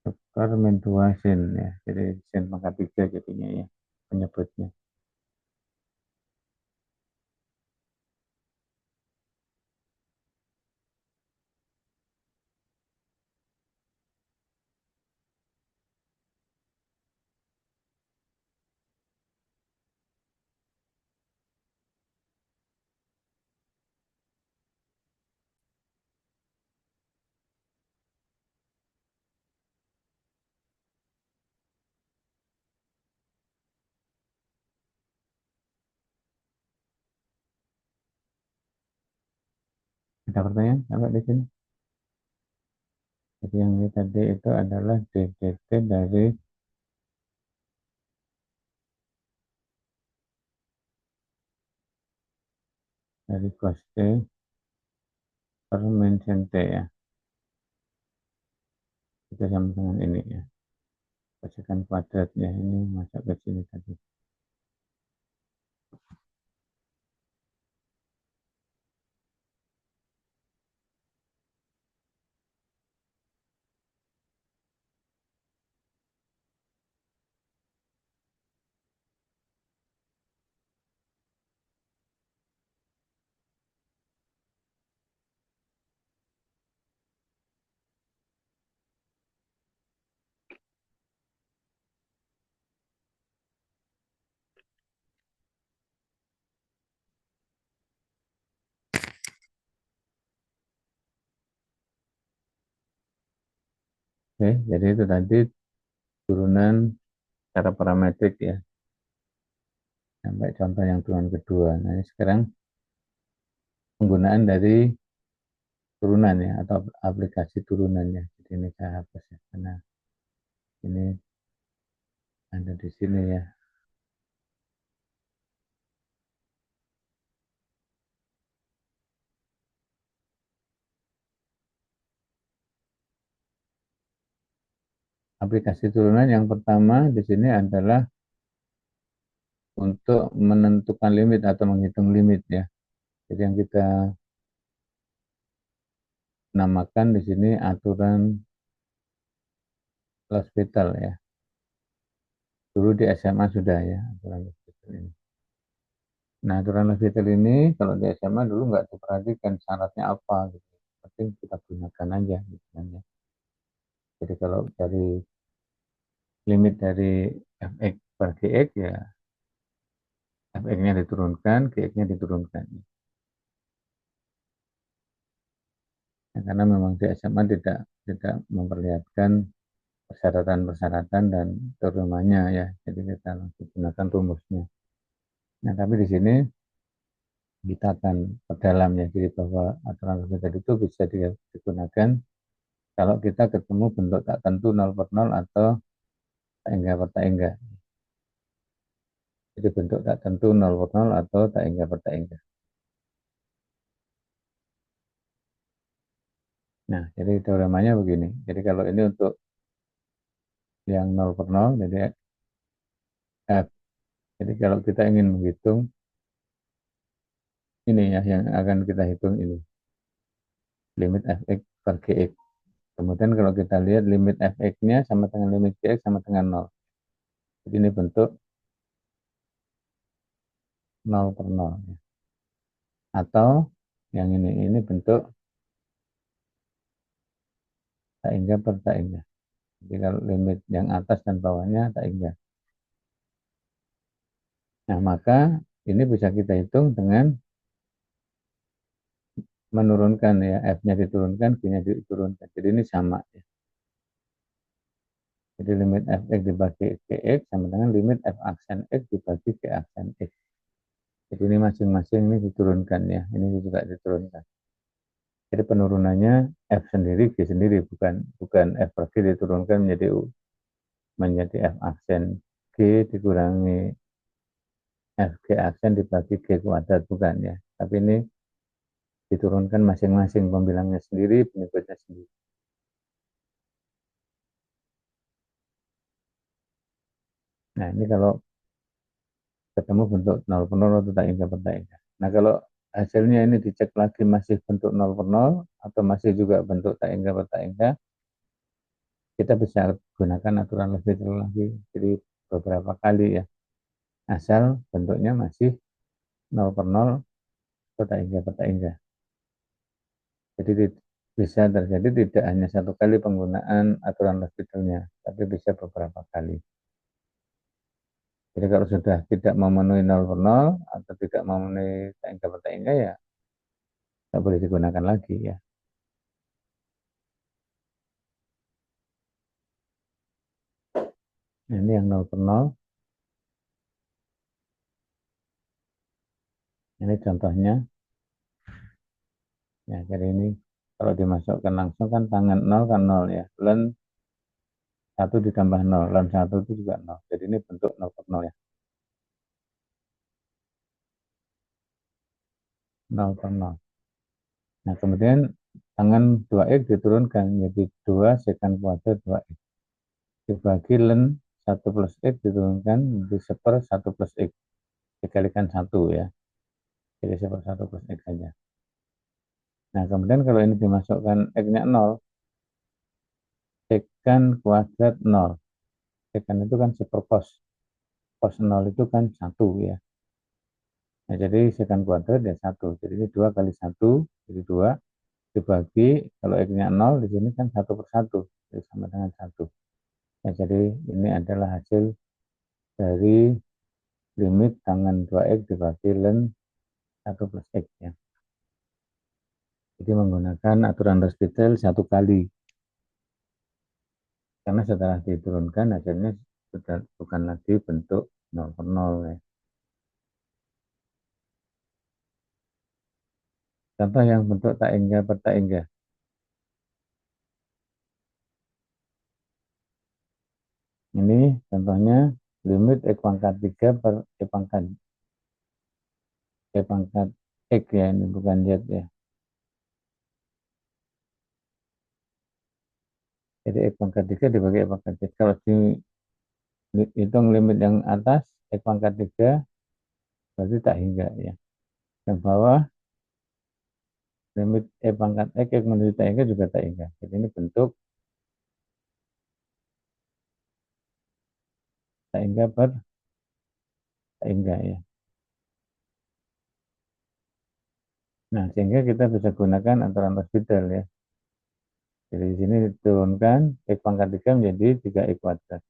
seper min 2 sin ya. Jadi sin pangkat 3 jadinya ya penyebutnya. Ada pertanyaan sampai di sini? Jadi yang ini tadi itu adalah DDT dari cos T per min sin T ya. Itu sama dengan ini ya. Kosekan kuadratnya ini masuk ke sini tadi. Oke, jadi itu tadi turunan cara parametrik ya. Sampai contoh yang turunan kedua. Nah, ini sekarang penggunaan dari turunan ya atau aplikasi turunannya. Jadi ini saya hapus ya karena ini ada di sini ya. Aplikasi turunan yang pertama di sini adalah untuk menentukan limit atau menghitung limit ya. Jadi yang kita namakan di sini aturan L'Hospital ya. Dulu di SMA sudah ya aturan L'Hospital ini. Nah, aturan L'Hospital ini kalau di SMA dulu nggak diperhatikan syaratnya apa gitu. Penting kita gunakan aja gitu kan ya. Jadi kalau dari limit dari fx per gx ya fx-nya diturunkan, gx-nya diturunkan. Ya, karena memang di SMA tidak memperlihatkan persyaratan-persyaratan dan turunannya ya. Jadi kita langsung gunakan rumusnya. Nah, tapi di sini kita akan perdalam ya. Jadi bahwa aturan tadi itu bisa digunakan kalau kita ketemu bentuk tak tentu 0 per 0 atau tak hingga per tak hingga. Jadi bentuk tak tentu 0 per 0 atau tak hingga per tak hingga. Nah, jadi teoremanya begini. Jadi kalau ini untuk yang 0 per 0, jadi F. Jadi kalau kita ingin menghitung ini ya, yang akan kita hitung ini. Limit fx per gx. Kemudian kalau kita lihat limit fx-nya sama dengan limit gx sama dengan 0. Jadi ini bentuk 0 per 0. atau yang ini bentuk taingga per taingga. Jadi kalau limit yang atas dan bawahnya taingga. Nah, maka ini bisa kita hitung dengan menurunkan ya, F-nya diturunkan, G-nya diturunkan. Jadi ini sama ya. Jadi limit Fx dibagi Gx sama dengan limit F aksen X dibagi G aksen X. Jadi ini masing-masing ini diturunkan ya. Ini juga diturunkan. Jadi penurunannya F sendiri, G sendiri, bukan bukan F per G diturunkan menjadi F aksen G dikurangi FG aksen dibagi G kuadrat, bukan ya. Tapi ini diturunkan masing-masing, pembilangnya sendiri, penyebutnya sendiri. Nah, ini kalau ketemu bentuk 0 per 0 atau tak hingga per tak hingga. Nah, kalau hasilnya ini dicek lagi masih bentuk 0 per 0 atau masih juga bentuk tak hingga per tak hingga, kita bisa gunakan aturan lebih dulu lagi. Jadi beberapa kali ya. Asal bentuknya masih 0 per 0 atau tak hingga per tak hingga. Jadi bisa terjadi tidak hanya satu kali penggunaan aturan L'Hospitalnya, tapi bisa beberapa kali. Jadi kalau sudah tidak memenuhi 0 per 0 atau tidak memenuhi tak hingga per tak hingga ya tidak boleh digunakan lagi ya. Nah, ini yang 0 per 0. Ini contohnya. Ya, jadi ini kalau dimasukkan langsung kan tangan 0 kan 0 ya. Len 1 ditambah 0. Len 1 itu juga 0. Jadi ini bentuk 0 per 0 ya. 0 per 0. Nah, kemudian tangan 2X diturunkan menjadi 2 secant kuadrat 2X. Dibagi len 1 plus X diturunkan menjadi 1 1 plus X. Dikalikan 1 ya. Jadi 1 plus X saja. Nah, kemudian kalau ini dimasukkan X-nya 0, secant kuadrat 0. Secant itu kan seperpos. Pos 0 itu kan 1 ya. Nah, jadi secant kuadrat ya 1. Jadi ini 2 kali 1, jadi 2. Dibagi, kalau X-nya 0, di sini kan 1 per 1. Jadi sama dengan 1. Nah, jadi ini adalah hasil dari limit tangan 2X dibagi len 1 plus X ya. Jadi menggunakan aturan L'Hospital satu kali. Karena setelah diturunkan hasilnya sudah bukan lagi bentuk 0 per 0 ya. Contoh yang bentuk tak hingga per tak hingga. Ini contohnya limit X pangkat 3 per E pangkat X ya, ini bukan Z ya. Jadi X pangkat 3 dibagi X pangkat Z. Kalau dihitung limit yang atas X pangkat 3 berarti tak hingga ya. Yang bawah limit E pangkat X menuju tak hingga juga tak hingga. Jadi ini bentuk tak hingga per tak hingga ya. Nah, sehingga kita bisa gunakan aturan L'Hospital ya. Jadi di sini diturunkan X pangkat 3 menjadi 3X kuadrat.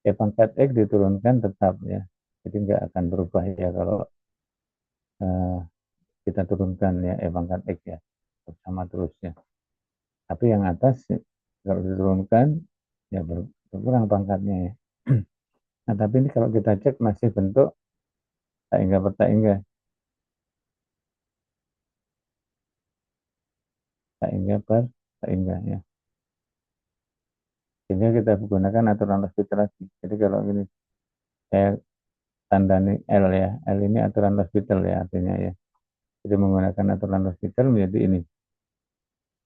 E pangkat X diturunkan tetap ya. Jadi nggak akan berubah ya kalau eh, kita turunkan ya E pangkat X ya. Sama terusnya. Tapi yang atas kalau diturunkan ya berkurang pangkatnya ya. Nah, tapi ini kalau kita cek masih bentuk tak hingga per tak hingga. Tak hingga per tak hingga ya. Sehingga kita gunakan aturan L'Hospital lagi. Jadi kalau ini saya tanda nih L ya. L ini aturan L'Hospital ya artinya ya. Jadi menggunakan aturan L'Hospital menjadi ini.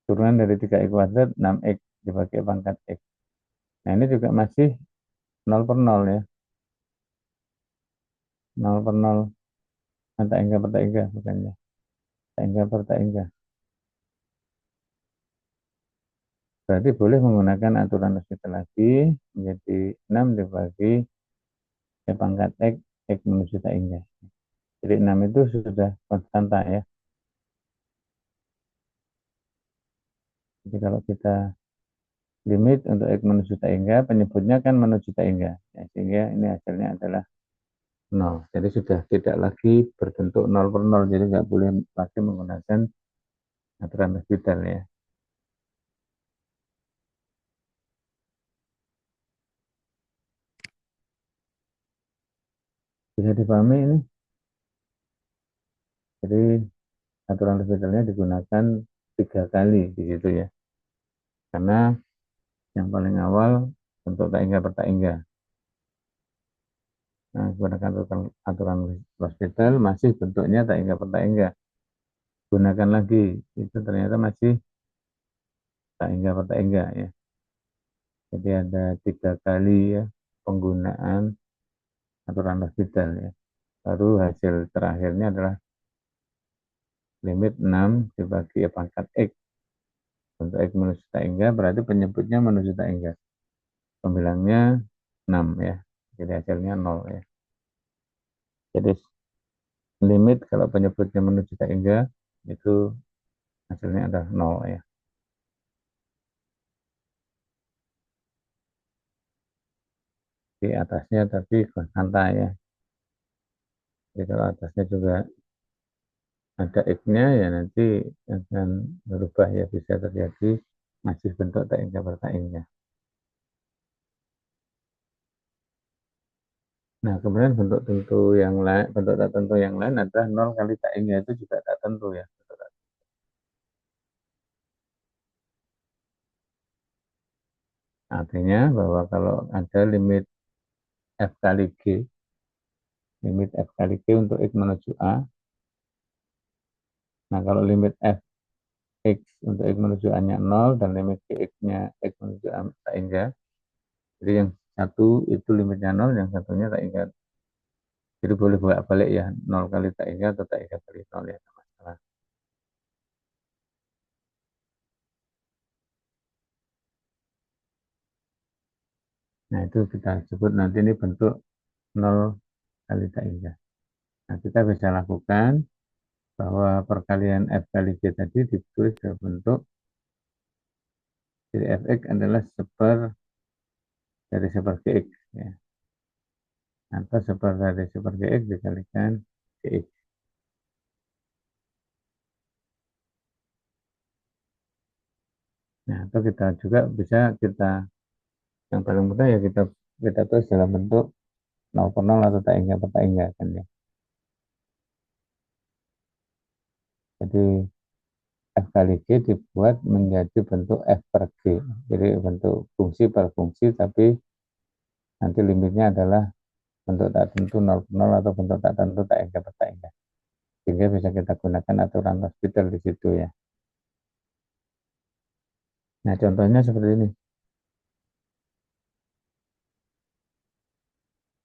Turunan dari 3X kuadrat 6X dibagi pangkat X. Nah, ini juga masih 0 per 0 ya. 0 per 0. Nah, tak hingga per tak hingga bukannya. Tak hingga per tak hingga. Berarti boleh menggunakan aturan L'Hospital lagi menjadi 6 dibagi pangkat X, X menuju tak hingga. Jadi 6 itu sudah konstanta ya. Jadi kalau kita limit untuk X menuju tak hingga, penyebutnya kan menuju tak hingga. Ya, sehingga ini hasilnya adalah nol. Jadi sudah tidak lagi berbentuk nol per nol. Jadi nggak boleh lagi menggunakan aturan L'Hopital ya. Bisa dipahami ini. Jadi aturan L'Hopitalnya digunakan 3 kali di situ ya. Karena yang paling awal bentuk tak hingga per tak hingga. Nah, gunakan aturan L'Hopital masih bentuknya tak hingga per tak hingga. Gunakan lagi, itu ternyata masih tak hingga per tak hingga ya. Jadi ada 3 kali ya penggunaan aturan L'Hopital ya. Baru hasil terakhirnya adalah limit 6 dibagi pangkat X. Untuk X menuju tak hingga berarti penyebutnya menuju tak hingga. Pembilangnya 6 ya. Jadi hasilnya 0 ya. Jadi limit kalau penyebutnya menuju tak hingga itu hasilnya adalah 0 ya. Di atasnya tapi konstanta ya. Jadi kalau atasnya juga ada X-nya ya nanti akan berubah ya, bisa terjadi masih bentuk tak hingga per tak hingga. Nah, kemudian bentuk tentu yang lain, bentuk tak tentu yang lain adalah 0 kali tak hingga, itu juga tak tentu ya. Artinya bahwa kalau ada limit F kali G, limit F kali G untuk X menuju A, nah kalau limit F X untuk X menuju A-nya 0 dan limit Gx-nya X menuju A tak hingga, jadi yang satu itu limitnya 0, yang satunya tak hingga. Jadi boleh bolak-balik ya, 0 kali tak hingga atau tak hingga kali 0 ya, masalah. Nah, itu kita sebut nanti ini bentuk 0 kali tak hingga. Nah, kita bisa lakukan bahwa perkalian F kali G tadi ditulis dalam bentuk, jadi Fx adalah seper dari seper Gx ya, atau seper dari seper Gx dikalikan Gx. Nah, atau kita juga bisa kita, yang paling mudah ya kita tulis dalam bentuk 0 per 0 atau tak hingga per tak hingga kan ya. Jadi F kali G dibuat menjadi bentuk F per G. Jadi bentuk fungsi per fungsi, tapi nanti limitnya adalah bentuk tak tentu 0 per 0 atau bentuk tak tentu tak hingga per tak hingga. Sehingga bisa kita gunakan aturan L'Hopital di situ ya. Nah, contohnya seperti ini.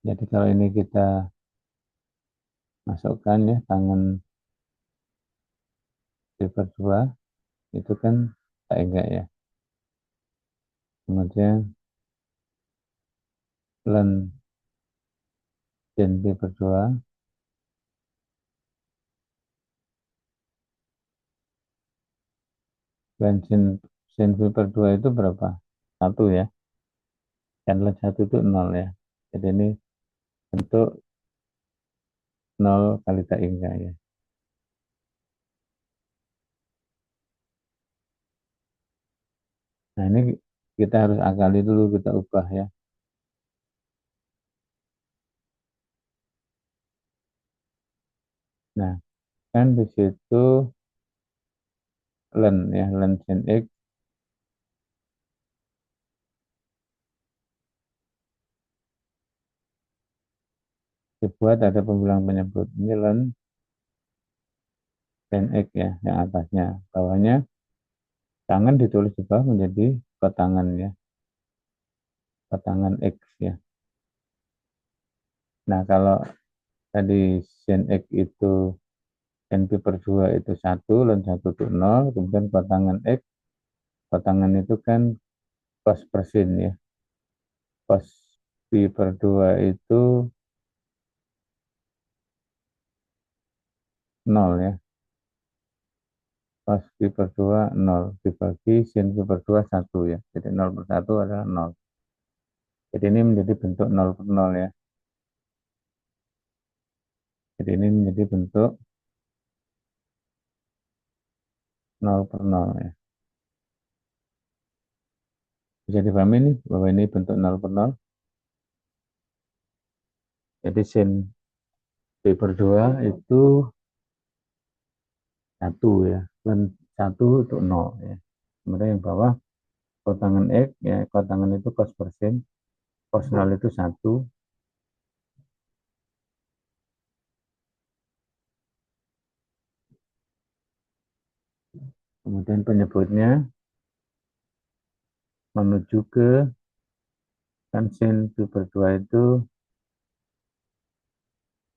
Jadi kalau ini kita masukkan ya tangan paper 2 itu kan tak hingga ya. Kemudian len sin paper 2 dan sin paper 2 itu berapa? 1 ya. Dan len 1 itu 0 ya. Jadi ini bentuk 0 kali tak hingga ya. Nah, ini kita harus akali dulu, kita ubah ya. Nah, kan di situ len ya, len sin X dibuat ada pembilang penyebut. Ini len sin X ya, yang atasnya. Bawahnya tangan ditulis di bawah menjadi kotangan ya, kotangan X ya. Nah, kalau tadi sin X itu NP per 2 itu 1, len 1 itu 0, kemudian kotangan X, kotangan itu kan cos per sin ya. Cos pi per 2 itu 0 ya. cos pi per 2 0 dibagi sin pi per 2 1 ya. Jadi 0/1 adalah 0. Jadi ini menjadi bentuk 0/0 ya. Jadi ini menjadi bentuk 0/0 ya. Bisa dipahami nih bahwa ini bentuk 0/0. Jadi sin pi per 2 itu 1 ya. Dan 1 itu 0 ya. Kemudian yang bawah kotangan X ya, kotangan itu cos per sin. Cos 0 itu 1. Kemudian penyebutnya menuju ke kan sin pi per 2 itu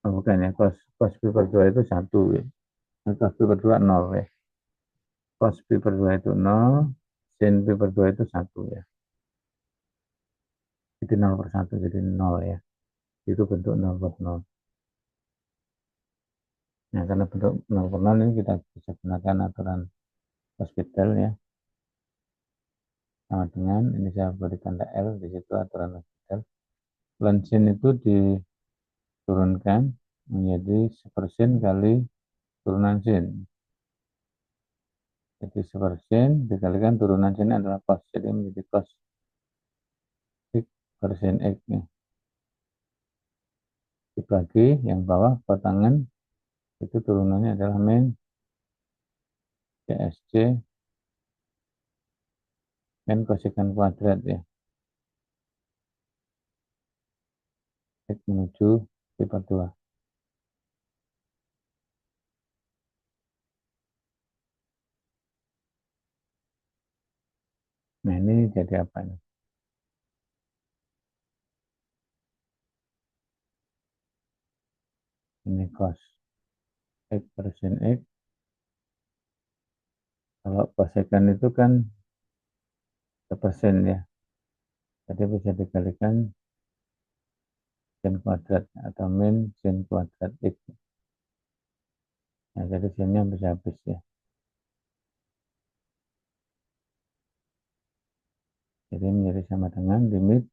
bukan ya, cos pi per 2 itu 1 ya. Cos pi per 2 0 ya. Cos pi per 2 itu 0, sin pi per 2 itu 1 ya. Jadi 0/1 jadi 0 ya. Itu bentuk 0/0. Nah, karena bentuk 0/0 ini kita bisa gunakan aturan hospital ya. Sama dengan ini saya beri tanda L di situ aturan hospital. Lensin itu diturunkan menjadi sepersin kali turunan sin. Jadi sepersin dikalikan turunan sin adalah cos. Jadi menjadi cos X per sin X nih. Dibagi yang bawah batangan itu turunannya adalah min CSC min kosekan kuadrat ya. X menuju pi per 2. Nah ini jadi apa nih? Ini cos X per sin X. Kalau kosekan itu kan sepersen ya. Jadi bisa dikalikan sin kuadrat atau min sin kuadrat X. Nah jadi sinnya bisa habis ya. Jadi menjadi sama dengan limit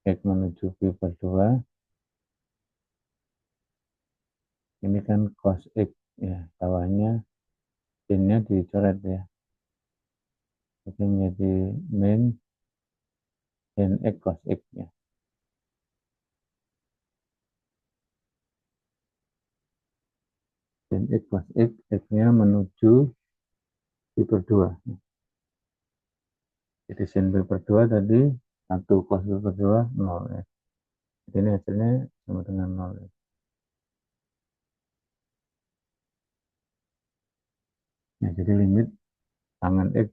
X menuju pi per 2. Ini kan cos X ya. Bawahnya sinnya dicoret ya. Jadi menjadi min sin X cos X ya. Sin X cos X, X-nya menuju pi per 2. Jadi sin pi per 2 tadi 1 cos pi per 2 0 ya. Jadi ini hasilnya sama dengan 0 ya. Nah, jadi limit tangan X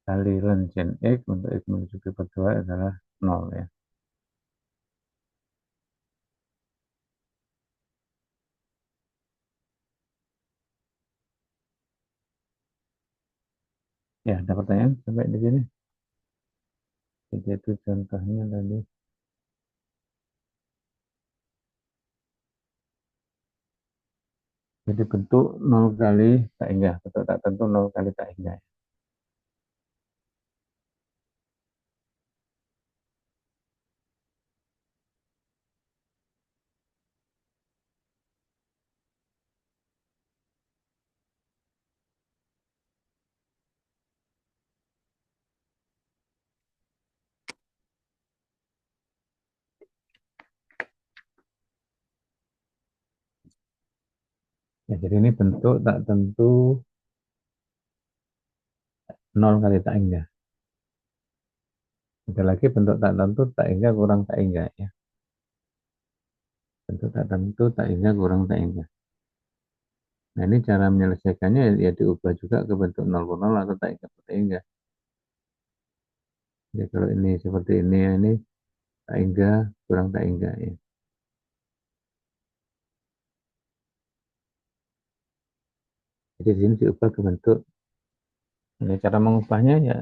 kali len sin X untuk X menuju pi per 2 adalah 0 ya. Ya, ada pertanyaan sampai di sini? Jadi itu contohnya tadi. Jadi bentuk 0 kali tak inggah. Bentuk tak tentu 0 kali tak inggah. Ya, jadi ini bentuk tak tentu 0 kali tak inggah. Ada lagi bentuk tak tentu tak inggah kurang tak inggah ya. Bentuk tak tentu tak inggah kurang tak inggah. Nah, ini cara menyelesaikannya ya diubah juga ke bentuk 0/0 atau tak inggah tak inggah. Jadi kalau ini seperti ini ya, ini tak inggah kurang tak inggah ya. Jadi di sini diubah ke bentuk ini. Cara mengubahnya ya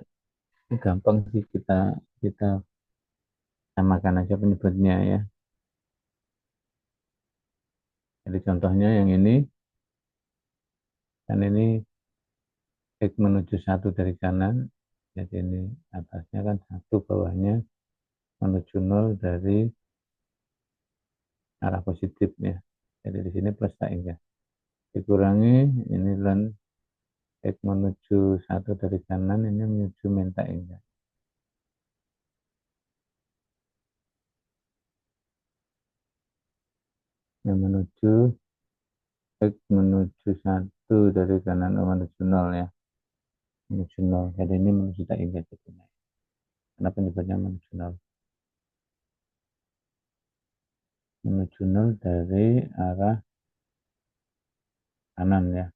gampang sih, kita kita samakan aja penyebutnya ya. Jadi contohnya yang ini kan ini X menuju 1 dari kanan, jadi ini atasnya kan 1, bawahnya menuju 0 dari arah positifnya. Jadi di sini plus tak ingat. Dikurangi ini len X menuju 1 dari kanan, ini menuju min tak ingat. Yang menuju X menuju 1 dari kanan menuju 0 ya. Menuju 0. Jadi ini menuju tak ingat. Karena penyebabnya menuju 0. Menuju 0 dari arah kanan ya.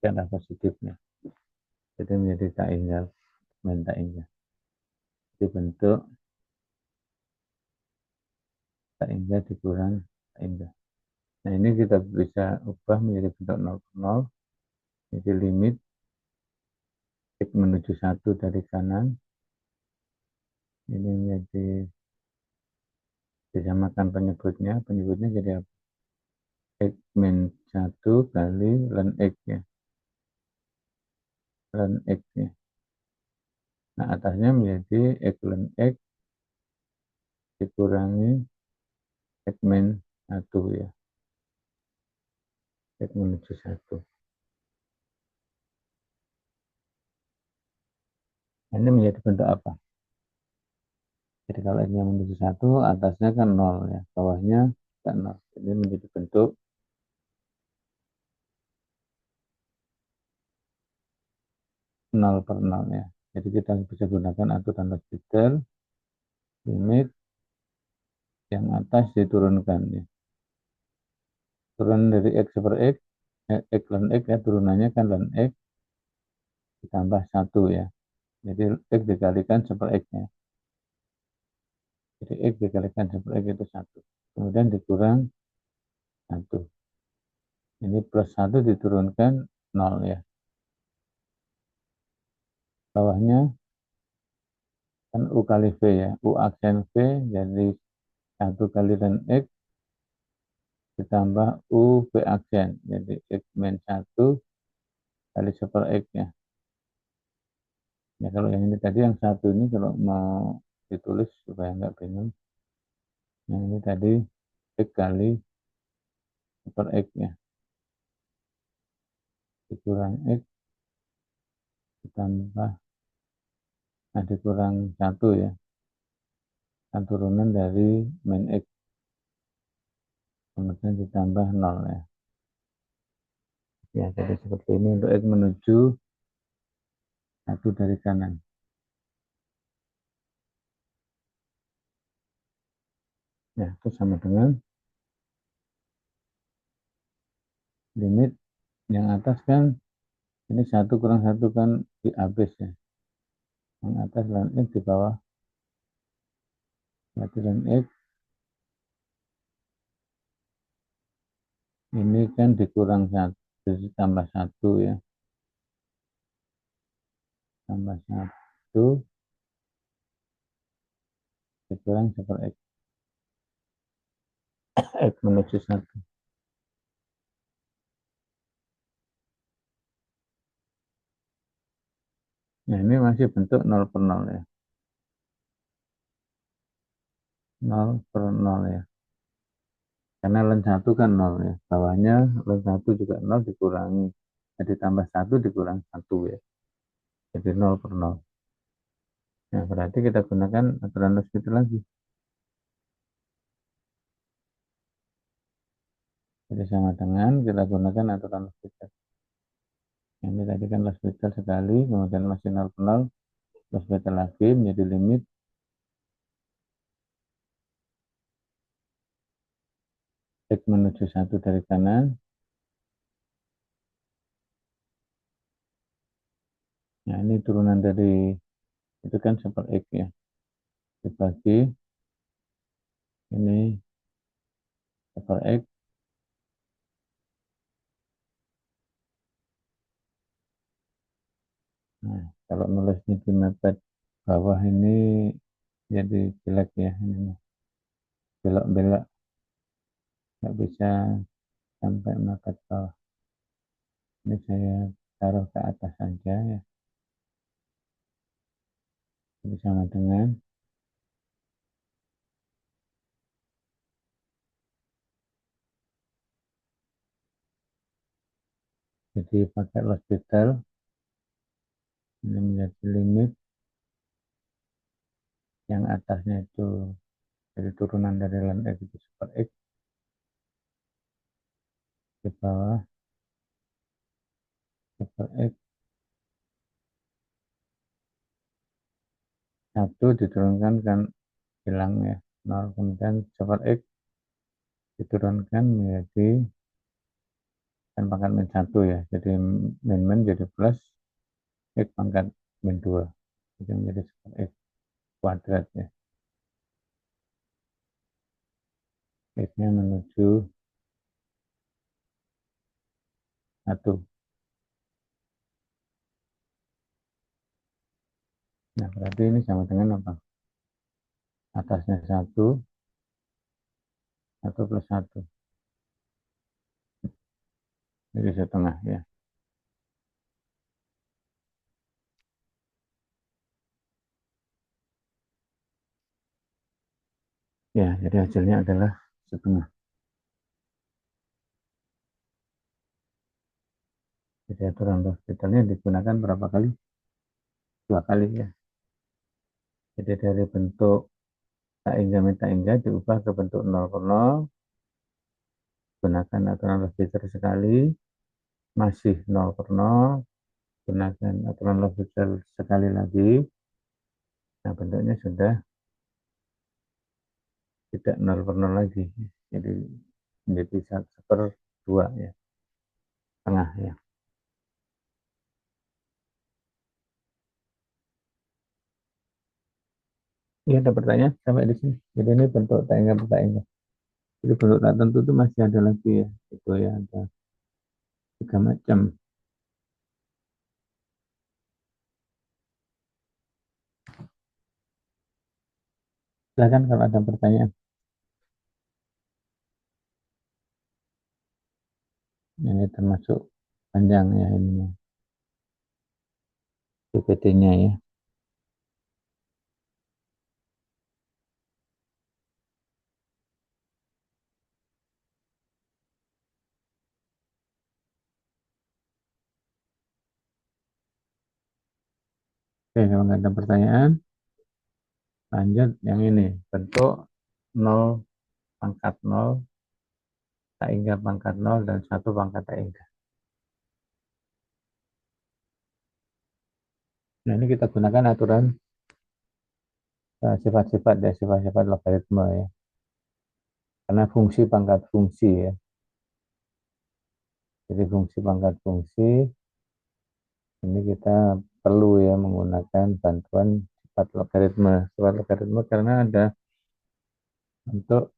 Ke arah positifnya. Jadi menjadi tak ingat. Men tak ingat. Dibentuk tak ingat dikurang tak ingat. Nah ini kita bisa ubah menjadi bentuk 0 per 0. Jadi limit X menuju 1 dari kanan. Ini menjadi disamakan penyebutnya. Penyebutnya jadi apa? X min 1 kali ln X ya. Ln X ya. Nah atasnya menjadi X ln X dikurangi X min 1 ya. X menuju 1. Nah, ini menjadi bentuk apa? Jadi kalau X menuju 1, atasnya kan 0 ya. Bawahnya tak 0. Jadi menjadi bentuk 0 per 0 ya. Jadi kita bisa gunakan aturan L'Hospital, limit yang atas diturunkan ya. Turun dari X per X, X ln X ya, turunannya kan ln X ditambah 1 ya. Jadi X dikalikan 1 per X ya. Jadi X dikalikan 1 per X itu 1. Kemudian dikurang 1. Ini plus 1 diturunkan 0 ya. Bawahnya kan U kali V ya. U aksen V jadi 1 kali ln X ditambah U V aksen. Jadi X min 1 kali 1 per X ya. Ya kalau yang ini tadi yang 1 ini kalau mau ditulis supaya nggak bingung. Yang ini tadi X kali 1 per X ya. Dikurang X ditambah, nah dikurang 1 ya. Kan turunan dari min X. Kemudian ditambah 0 ya. Ya, jadi seperti ini untuk X menuju 1 dari kanan. Ya, itu sama dengan limit yang atas kan, ini 1 kurang 1 kan habis ya. Yang atas ln X di bawah. Berarti ln X ini kan dikurang 1, jadi tambah 1 ya. Tambah 1 dikurang 1 per X. X menuju 1. Nah, ini masih bentuk 0 per 0 ya. 0 per 0 ya. Karena ln 1 kan 0 ya. Bawahnya ln 1 juga 0 dikurangi. Jadi tambah 1 dikurang 1 ya. Jadi 0 per 0. Nah, berarti kita gunakan aturan L'Hospital lagi. Jadi sama dengan kita gunakan aturan L'Hospital. Ini tadi kan L'Hospital sekali, kemudian masih 0 per 0. L'Hospital lagi menjadi limit X menuju 1 dari kanan. Nah, ini turunan dari itu kan 1 per X ya. Dibagi ini 1 per X. Nah, kalau nulisnya di mepet bawah ini jadi jelek ya. Ini belok-belok. Nggak bisa sampai mepet bawah. Ini saya taruh ke atas saja ya. Jadi sama dengan, jadi pakai L'Hospital, ini menjadi limit, yang atasnya itu jadi turunan dari ln X itu super X, di bawah super X, 1 diturunkan kan hilang ya, 0, kemudian super X diturunkan menjadi kan pangkat min 1 ya, jadi min jadi plus X pangkat min 2, jadi menjadi super X kuadrat ya, X-nya menuju 1. Nah, berarti ini sama dengan apa? Atasnya 1, 1 plus 1. Jadi setengah ya. Ya, jadi hasilnya adalah setengah. Jadi aturan L'Hopitalnya digunakan berapa kali? 2 kali ya. Jadi dari bentuk tak hingga minta hingga diubah ke bentuk 0 per 0. Gunakan aturan L'Hopital sekali. Masih 0 per 0. Gunakan aturan L'Hopital sekali lagi. Nah, bentuknya sudah tidak 0 per 0 lagi. Jadi menjadi 1 per 2 ya. Tengah ya. Ini ada pertanyaan sampai di sini. Jadi ini bentuk tak hingga per tak hingga. Jadi bentuk tak tentu itu masih ada lagi ya. Itu ya ada 3 macam. Silakan kalau ada pertanyaan. Ini termasuk panjang ya ini PPT-nya ya. Oke, kalau nggak ada pertanyaan, lanjut yang ini. Bentuk 0 pangkat 0, tak hingga pangkat 0, dan 1 pangkat tak hingga. Nah, ini kita gunakan aturan sifat-sifat ya, sifat-sifat logaritma ya. Karena fungsi pangkat fungsi ya. Jadi fungsi pangkat fungsi, ini kita perlu ya menggunakan bantuan sifat logaritma. Sifat logaritma karena ada untuk,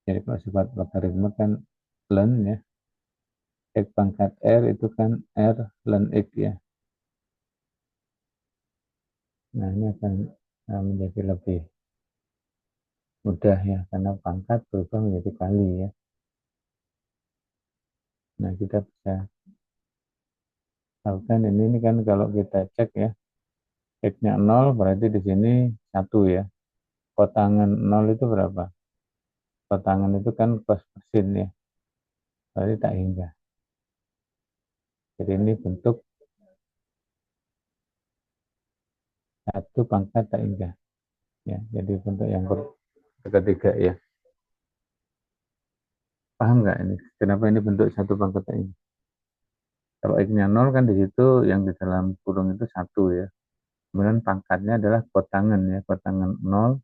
jadi kalau sifat logaritma kan ln ya, X pangkat R itu kan R ln X ya. Nah, ini akan menjadi lebih mudah ya, karena pangkat berubah menjadi kali ya. Nah, kita bisa lakukan ini kan kalau kita cek ya, X-nya 0 berarti di sini 1 ya. Kotangan 0 itu berapa? Kotangan itu kan cos persen ya, berarti tak hingga. Jadi ini bentuk 1 pangkat tak hingga. Ya, jadi bentuk yang ketiga ya. Paham nggak ini? Kenapa ini bentuk 1 pangkat tak hingga? Kalau X-nya 0 kan di situ yang di dalam kurung itu 1 ya. Kemudian pangkatnya adalah kotangan ya. Kotangan 0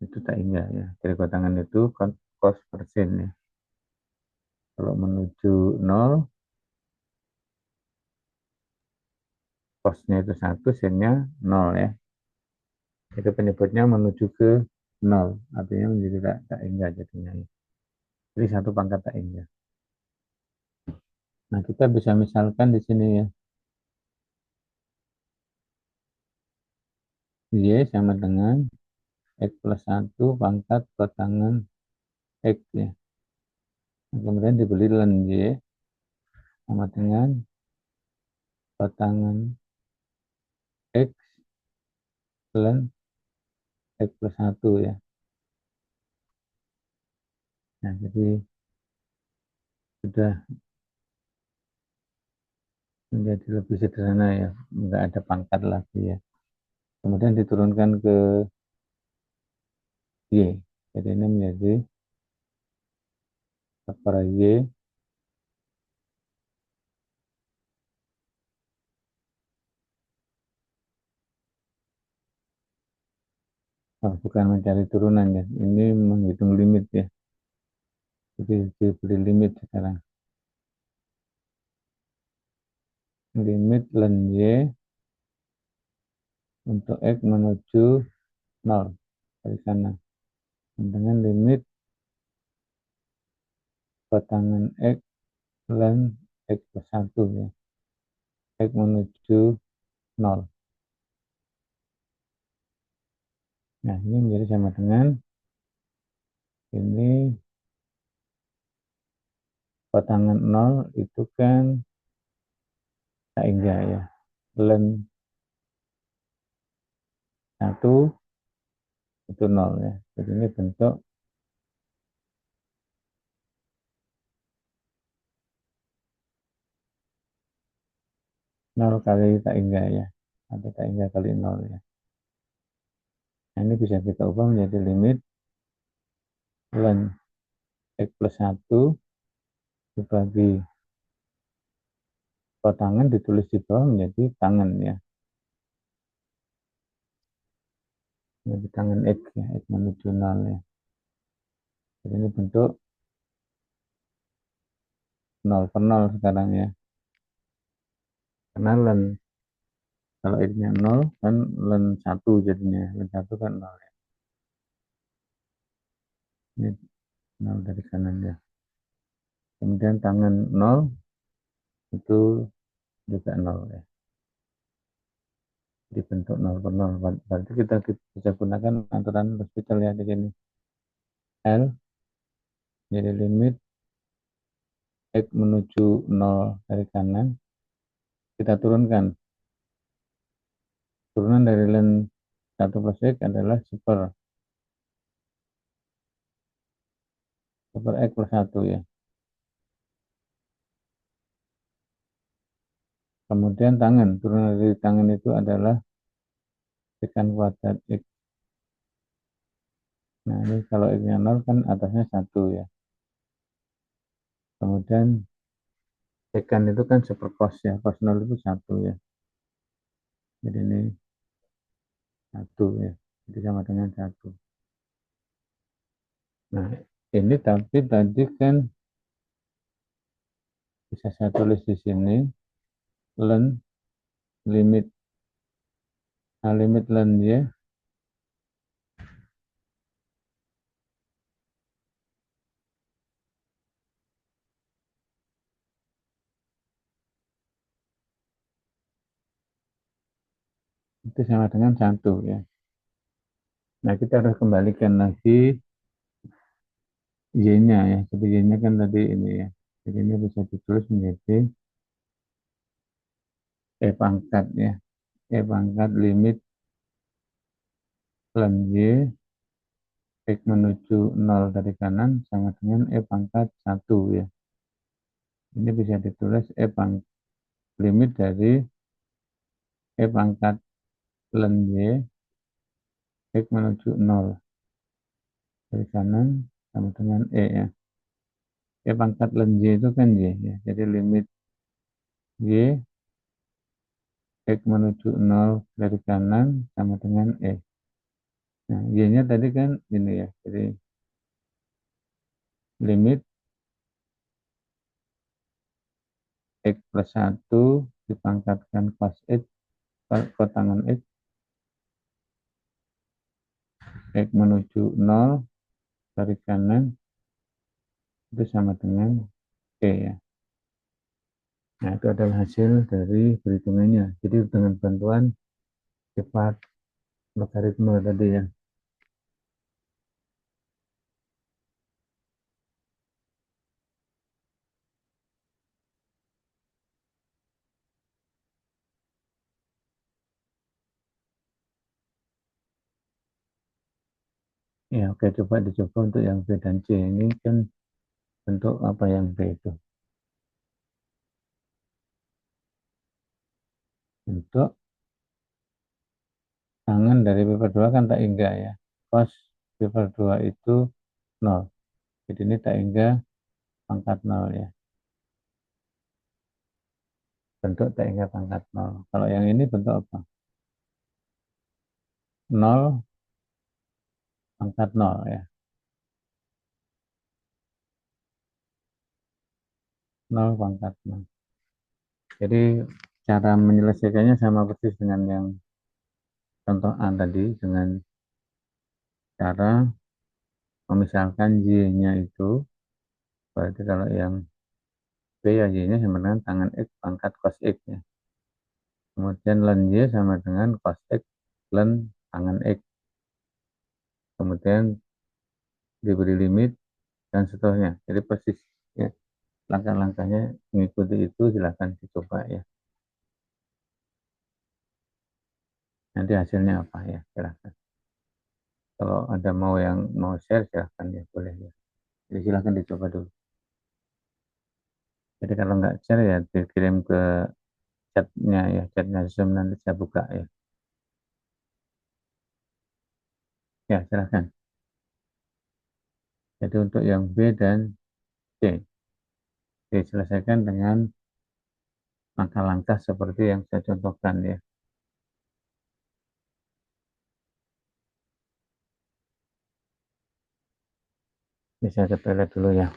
itu tak hingga ya. Jadi kotangan itu cos persen ya. Kalau menuju 0, cosnya itu 1, sinnya 0 ya. Itu penyebutnya menuju ke 0. Artinya menjadi tak hingga jadinya ya. Jadi 1 pangkat tak hingga. Nah, kita bisa misalkan di sini ya. Y sama dengan X plus 1 pangkat kotangan X ya. Nah, kemudian dibeli len Y sama dengan batangan X len X plus 1 ya. Nah, jadi sudah menjadi lebih sederhana ya, nggak ada pangkat lagi ya. Kemudian diturunkan ke Y. Jadi ini menjadi per Y bukan mencari turunan ya. Ini menghitung limit ya. Jadi diberi limit sekarang. Limit len Y untuk X menuju 0 dari sana. Dengan limit batangan X len X plus 1 ya. X menuju 0. Nah, ini menjadi sama dengan ini batangan 0 itu kan tak enggak ya. Len 1 itu 0 ya. Jadi ini bentuk 0 kali tak enggak ya. Atau tak enggak kali 0 ya. Nah, ini bisa kita ubah menjadi limit len X plus 1 dibagi batangan ditulis di bawah menjadi tangan ya. Menjadi tangan X ya. X menuju 0 ya. Jadi ini bentuk 0 per 0 sekarang ya. Karena len kalau X-nya 0 kan len 1 jadinya. Len 1 kan 0 ya. Ini 0 dari kanan ya. Kemudian tangan 0 itu juga 0 ya. Dibentuk 0 per 0. Berarti kita bisa gunakan aturan L'Hospital ya di sini. L jadi limit X menuju 0 dari kanan. Kita turunkan. Turunan dari len 1 plus X adalah super X plus 1 ya. Kemudian tangan. Turunan dari tangan itu adalah tekan kuadrat X. Nah, ini kalau X-nya 0 kan atasnya 1 ya. Kemudian tekan itu kan super cos ya. Cos 0 itu 1 ya. Jadi ini 1 ya. Jadi sama dengan 1. Nah, ini tapi tadi kan bisa saya tulis di sini len limit limit len Y itu sama dengan 1 ya. Nah, kita harus kembalikan lagi Y-nya ya. Jadi Y-nya kan tadi ini ya. Jadi ini bisa ditulis menjadi E pangkat ya. E pangkat limit len Y X menuju 0 dari kanan sama dengan E pangkat 1 ya. Ini bisa ditulis E pangkat limit dari E pangkat len Y X menuju 0 dari kanan sama dengan E ya. E pangkat len Y itu kan Y ya. Jadi limit Y X menuju 0 dari kanan sama dengan E. Nah, Y-nya tadi kan ini ya. Jadi limit X plus 1 dipangkatkan cos X kotangan X X menuju 0 dari kanan itu sama dengan E ya. Nah, itu adalah hasil dari perhitungannya. Jadi dengan bantuan sifat logaritma tadi ya. Ya, oke, coba dicoba untuk yang B dan C ini kan bentuk apa yang B itu? Bentuk tangan dari paper 2 kan tak hingga ya. Cos paper 2 itu nol. Jadi ini tak hingga pangkat nol ya. Bentuk tak hingga pangkat nol. Kalau yang ini bentuk apa? Nol pangkat nol ya. Nol pangkat nol. Jadi cara menyelesaikannya sama persis dengan yang contoh A tadi dengan cara memisahkan Y-nya itu. Berarti kalau yang B ya Y-nya sama dengan tangan X pangkat cos X ya. Kemudian len Y sama dengan cos X len tangan X. Kemudian diberi limit dan seterusnya. Jadi persis ya, langkah-langkahnya mengikuti itu silahkan dicoba ya. Nanti hasilnya apa ya silahkan. Kalau ada yang mau share silahkan ya boleh ya. Jadi silahkan dicoba dulu. Jadi kalau nggak share ya dikirim ke chatnya ya, chatnya Zoom nanti saya buka ya. Ya silahkan. Jadi untuk yang B dan C diselesaikan dengan langkah-langkah seperti yang saya contohkan ya. Bisa ke toilet dulu ya.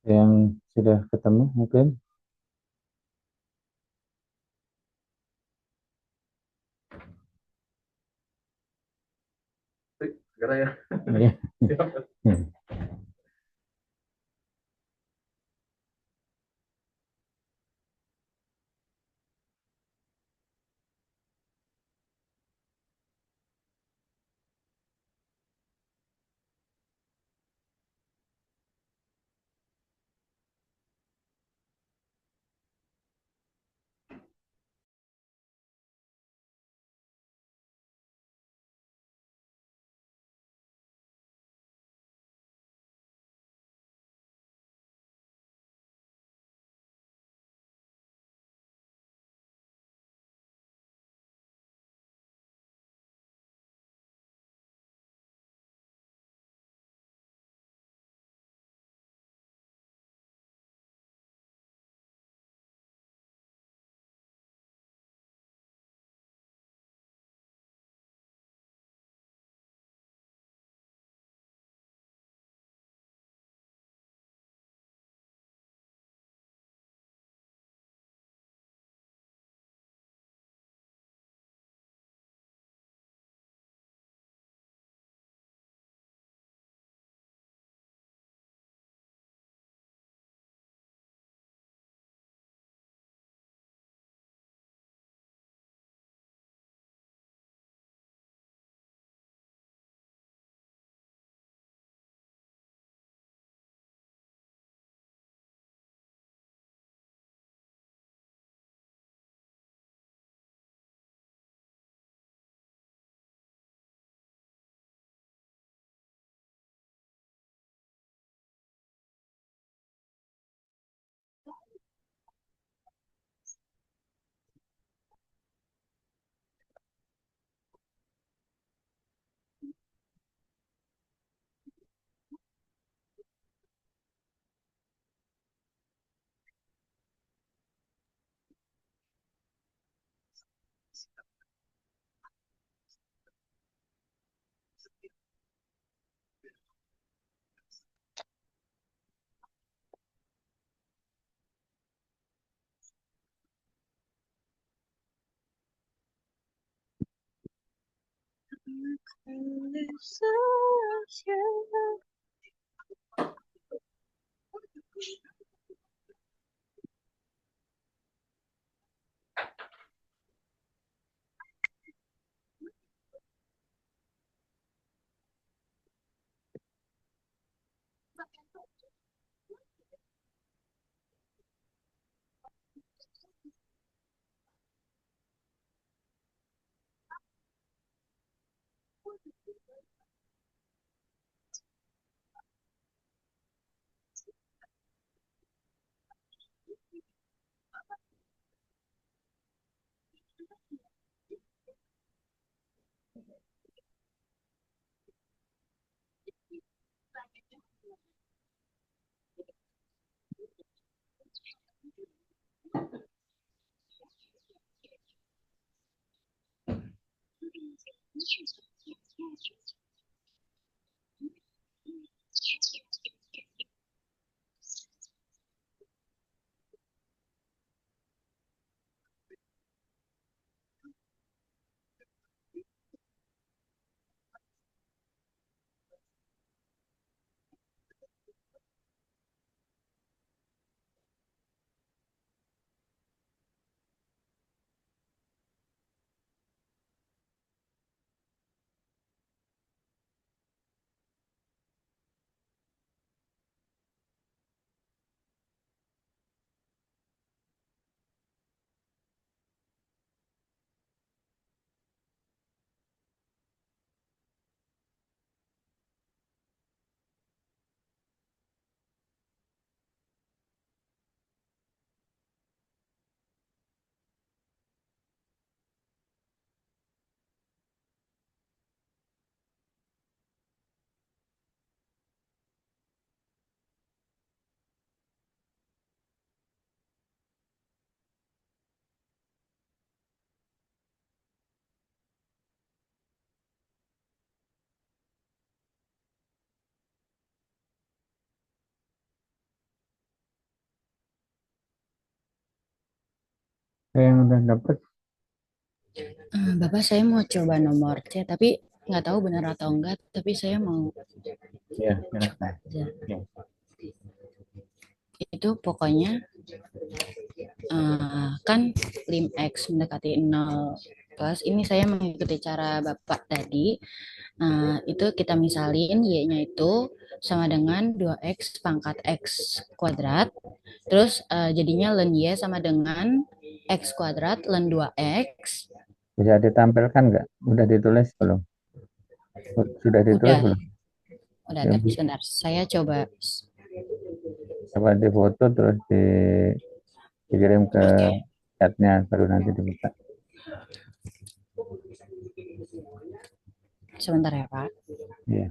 Yang sudah ketemu mungkin. Segera ya. Iya. Saya yang udah dapet. Bapak, saya mau coba nomor C, tapi nggak tahu benar atau enggak, tapi saya mau Ya, coba silakan. aja. Ya. Itu pokoknya kan lim X mendekati 0 plus, ini saya mengikuti cara Bapak tadi. Itu kita misalin Y-nya itu sama dengan 2X pangkat X kuadrat. Terus jadinya len Y sama dengan X kuadrat len 2X. Bisa ditampilkan nggak? Udah ditulis belum? Sudah ditulis Udah, belum? udah, Ya, tapi sebentar. Saya coba. coba difoto terus dikirim ke Oke, chatnya baru nanti dibuka. sebentar ya, Pak. Iya.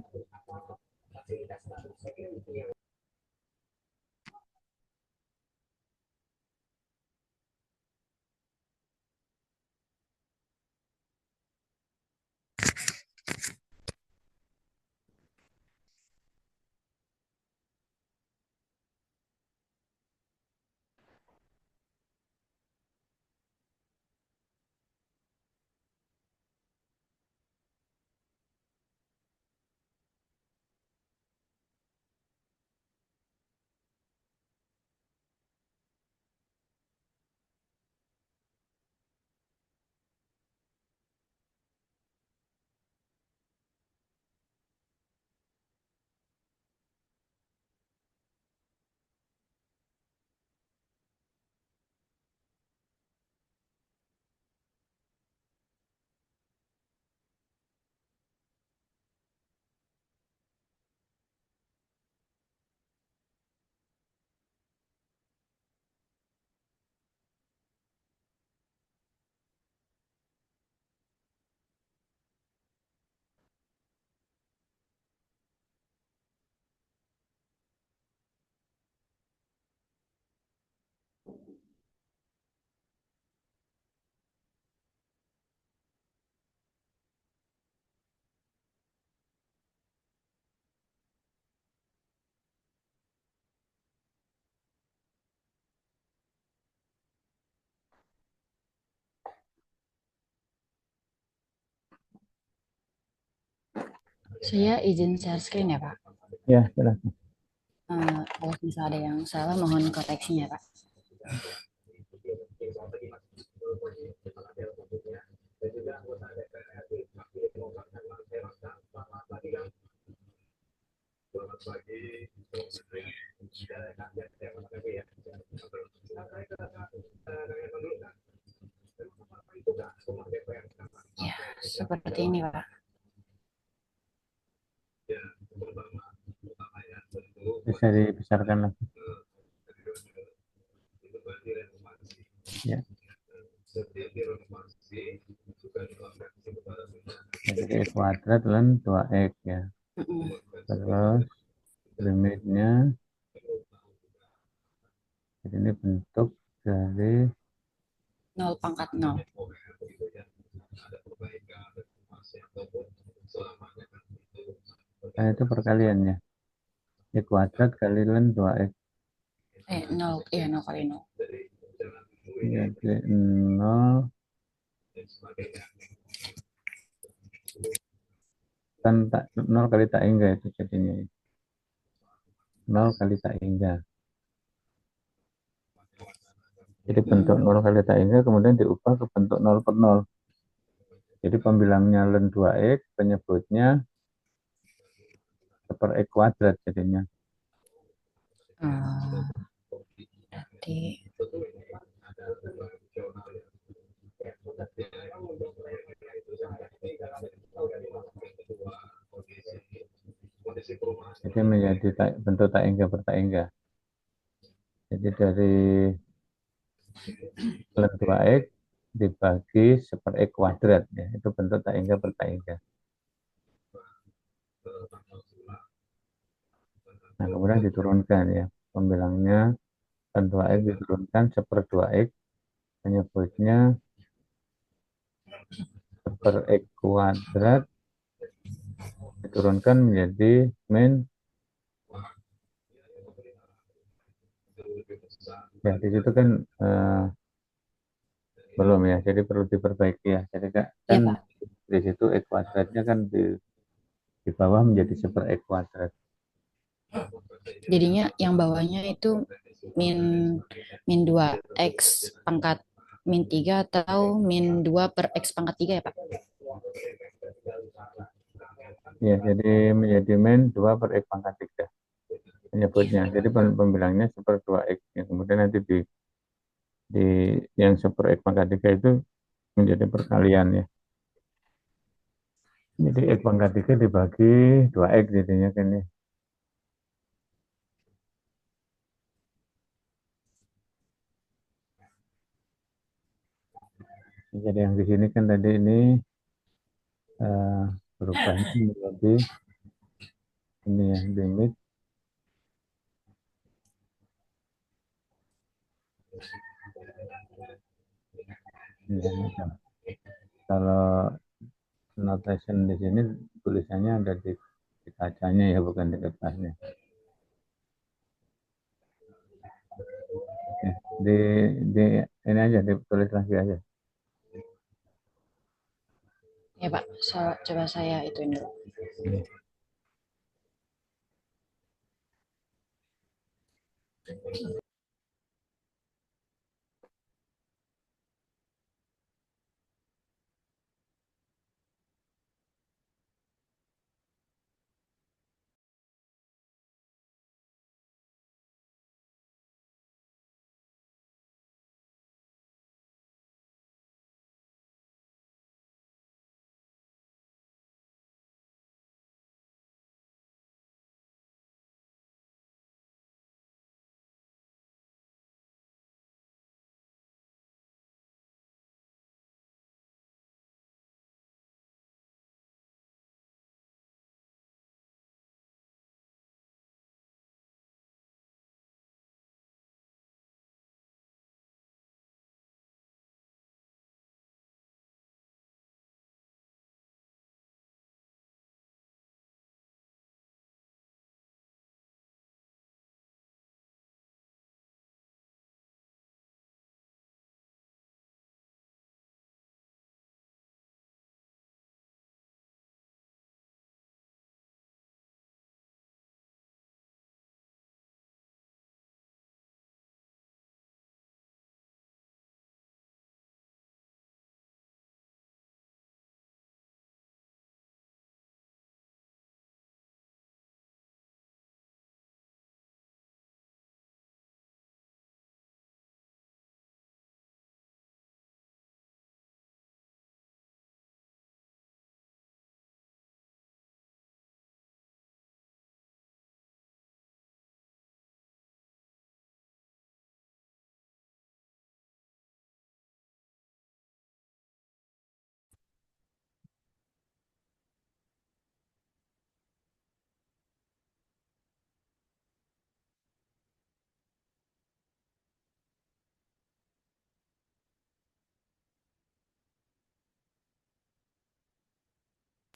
Saya izin share screen ya, Pak. Ya, silahkan. Kalau misalnya ada yang salah, mohon koreksinya, Pak. Ya, seperti ini, Pak. Bisa dibesarkan lagi. Ya, jadi E kuadrat lan 2X ya. Mm-mm. Terus limitnya, jadi ini bentuk dari, 0 pangkat 0. itu perkaliannya. E kuadrat kali lan 2X. 0, iya 0 kali 0. Jadi 0 kan tak 0 kali tak hingga itu jadinya. 0 kali tak hingga. Jadi bentuk Mm-mm. 0 kali tak hingga kemudian diubah ke bentuk 0 per 0. Jadi pembilangnya len 2X, penyebutnya per X kuadrat jadinya. Ah, berarti Jadi menjadi bentuk tak hingga per tak hingga. Jadi dari len 2X dibagi seper X kuadrat ya. Itu bentuk tak hingga per tak hingga. Nah, kemudian diturunkan ya. Pembilangnya len 2X diturunkan seper 2X, penyebutnya seper X kuadrat diturunkan menjadi min, ya di situ kan belum ya, jadi perlu diperbaiki ya. Jadi kan ya, Pak. di situ X kuadratnya kan di bawah menjadi seper X kuadrat. Jadinya yang bawahnya itu min min 2 x pangkat min 3 atau min 2 per x pangkat 3 ya, Pak? Ya, jadi menjadi min 2 per X pangkat 3 menyebutnya. Jadi pembilangnya seper 2X. Ya, kemudian nanti di yang seper X pangkat 3 itu menjadi perkalian ya. Jadi X pangkat 3 dibagi 2X jadinya kan ya. Jadi yang di sini kan tadi ini eh, berubahnya menjadi ini ya, limit. Ya, kalau notation di sini tulisannya ada di kacanya ya, bukan di kertasnya. Ya, di ini aja ditulis lagi aja. Ya, Pak. Coba saya ituin dulu. Ya.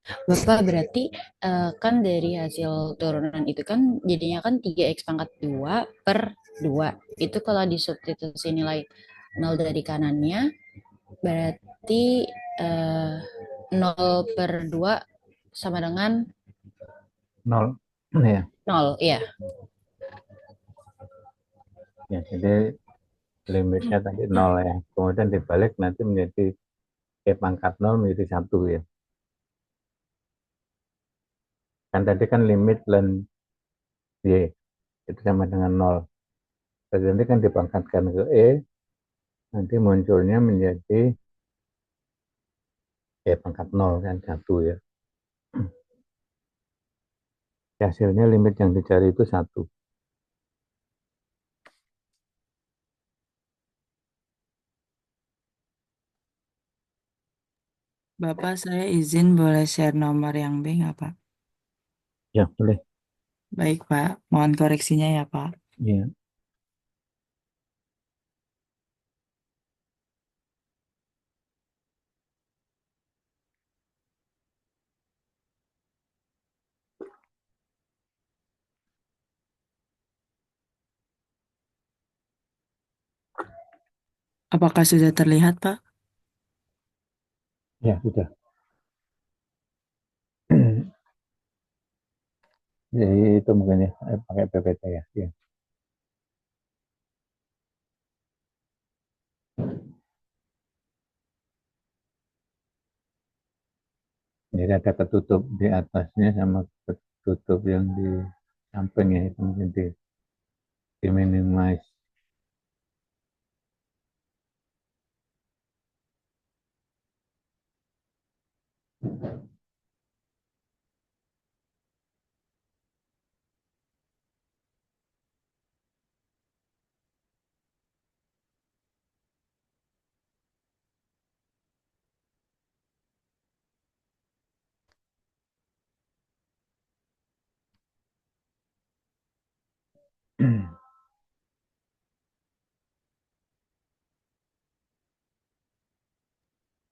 Bapak berarti kan dari hasil turunan itu kan jadinya kan 3x pangkat 2 per 2. Itu kalau disubstitusi nilai nol dari kanannya berarti eh, 0 per 2 sama dengan Nol. Ya, nol. Iya. ya, jadi limitnya tadi nol ya. Kemudian dibalik nanti menjadi E pangkat nol menjadi satu ya. Kan tadi kan limit len Y itu sama dengan nol. Jadi nanti kan dipangkatkan ke E, nanti munculnya menjadi E pangkat nol kan satu ya. Hasilnya limit yang dicari itu satu. Bapak, saya izin boleh share nomor yang B nggak, Pak? Ya, boleh. Baik, Pak. Mohon koreksinya ya, Pak. Ya. Apakah sudah terlihat, Pak? Ya, sudah. Jadi itu mungkin ya, pakai PPT ya. Ya. Jadi ada ketutup di atasnya sama ketutup yang di sampingnya itu mungkin di minimize.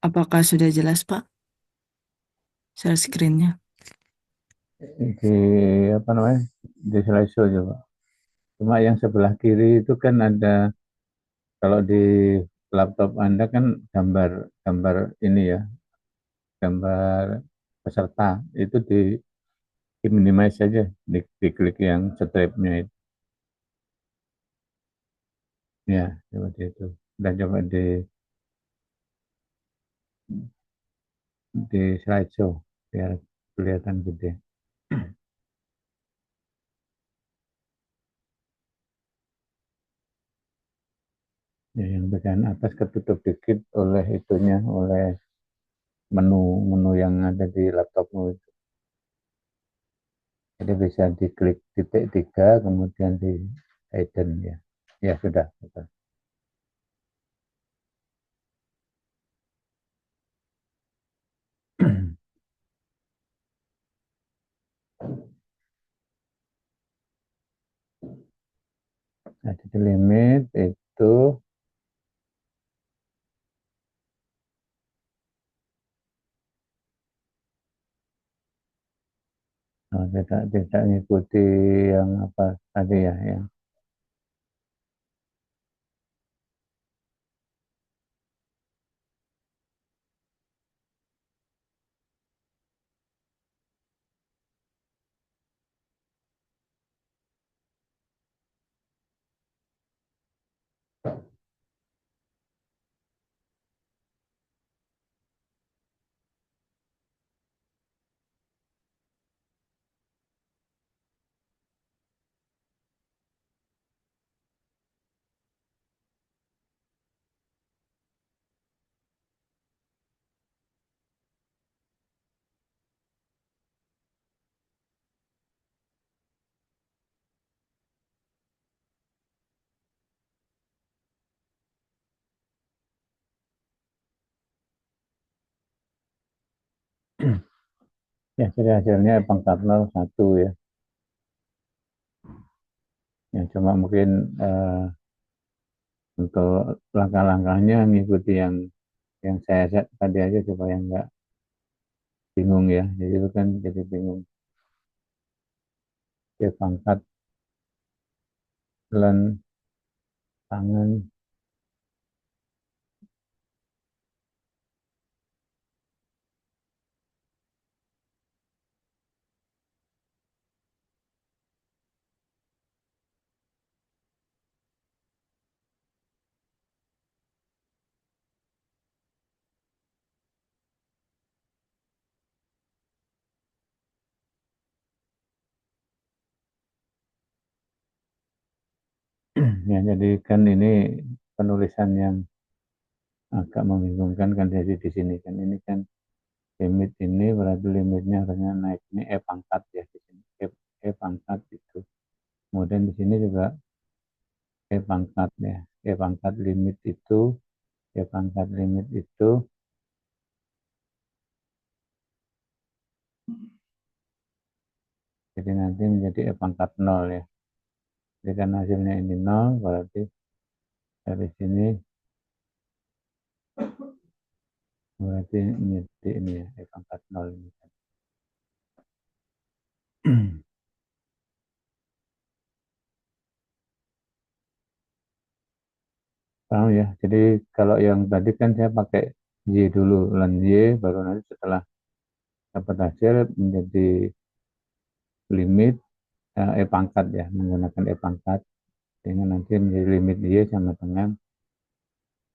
Apakah sudah jelas, Pak? Share screen-nya. Di apa namanya? Di slideshow coba. Cuma yang sebelah kiri itu kan ada, kalau di laptop Anda kan gambar gambar ini ya, gambar peserta itu di minimize saja, diklik yang stripnya itu. Ya, seperti itu. Dan coba di slideshow biar kelihatan gede. Ya, yang bagian atas ketutup dikit oleh itunya, oleh menu-menu yang ada di laptopmu itu. Jadi bisa diklik titik tiga, kemudian di hidden ya. Ya sudah. Sudah. Nah, jadi limit itu tidak tidak mengikuti yang apa tadi ya, yang ya jadi hasilnya pangkat nol satu ya. Ya cuma mungkin untuk langkah-langkahnya mengikuti yang saya tadi aja supaya enggak bingung ya. Jadi itu kan jadi bingung. Ya pangkat lan tangan. Ya jadi kan ini penulisan yang agak membingungkan kan, jadi di sini kan ini kan limit ini berarti limitnya harusnya naik, ini pangkat ya di sini, pangkat itu. Kemudian di sini juga pangkat ya, pangkat limit itu, pangkat limit itu, jadi nanti menjadi pangkat 0 ya. Jadi kan hasilnya ini 0, berarti dari sini berarti menjadi ini ya, pangkat 0 ini kan. Paham ya? Jadi kalau yang tadi kan saya pakai Y dulu, lan Y, baru nanti setelah dapat hasil menjadi limit pangkat ya, menggunakan pangkat, sehingga nanti menjadi limit Y sama dengan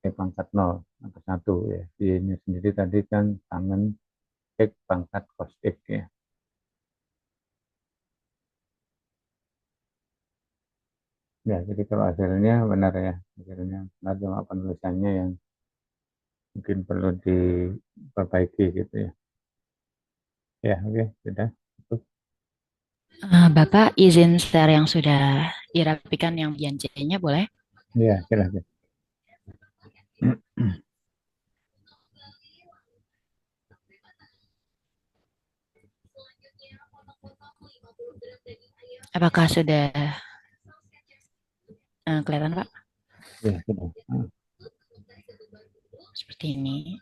pangkat 0 atau 1 ya. Y-nya sendiri tadi kan tangan X pangkat cos X ya. Ya, jadi kalau hasilnya benar ya, hasilnya benar, cuma penulisannya yang mungkin perlu diperbaiki gitu ya. Ya, oke, sudah. Cukup. Bapak izin share yang sudah dirapikan yang bagian C-nya boleh? Ya, silahkan. Apakah sudah kelihatan Pak? Ya, sudah. Seperti ini.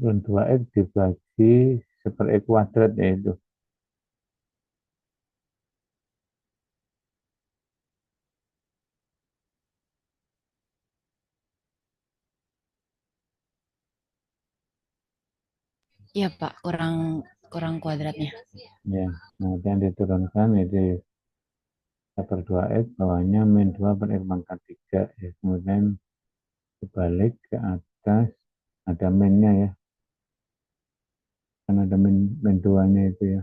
Run 2X dibagi per X kuadrat yaitu. Iya Pak, kurang kurang kuadratnya. Ya, nah yang diturunkan itu per 2X, bawahnya min 2 per X pangkat 3 ya. Kemudian dibalik ke atas, ada minnya ya, kan ada min 2-nya itu ya.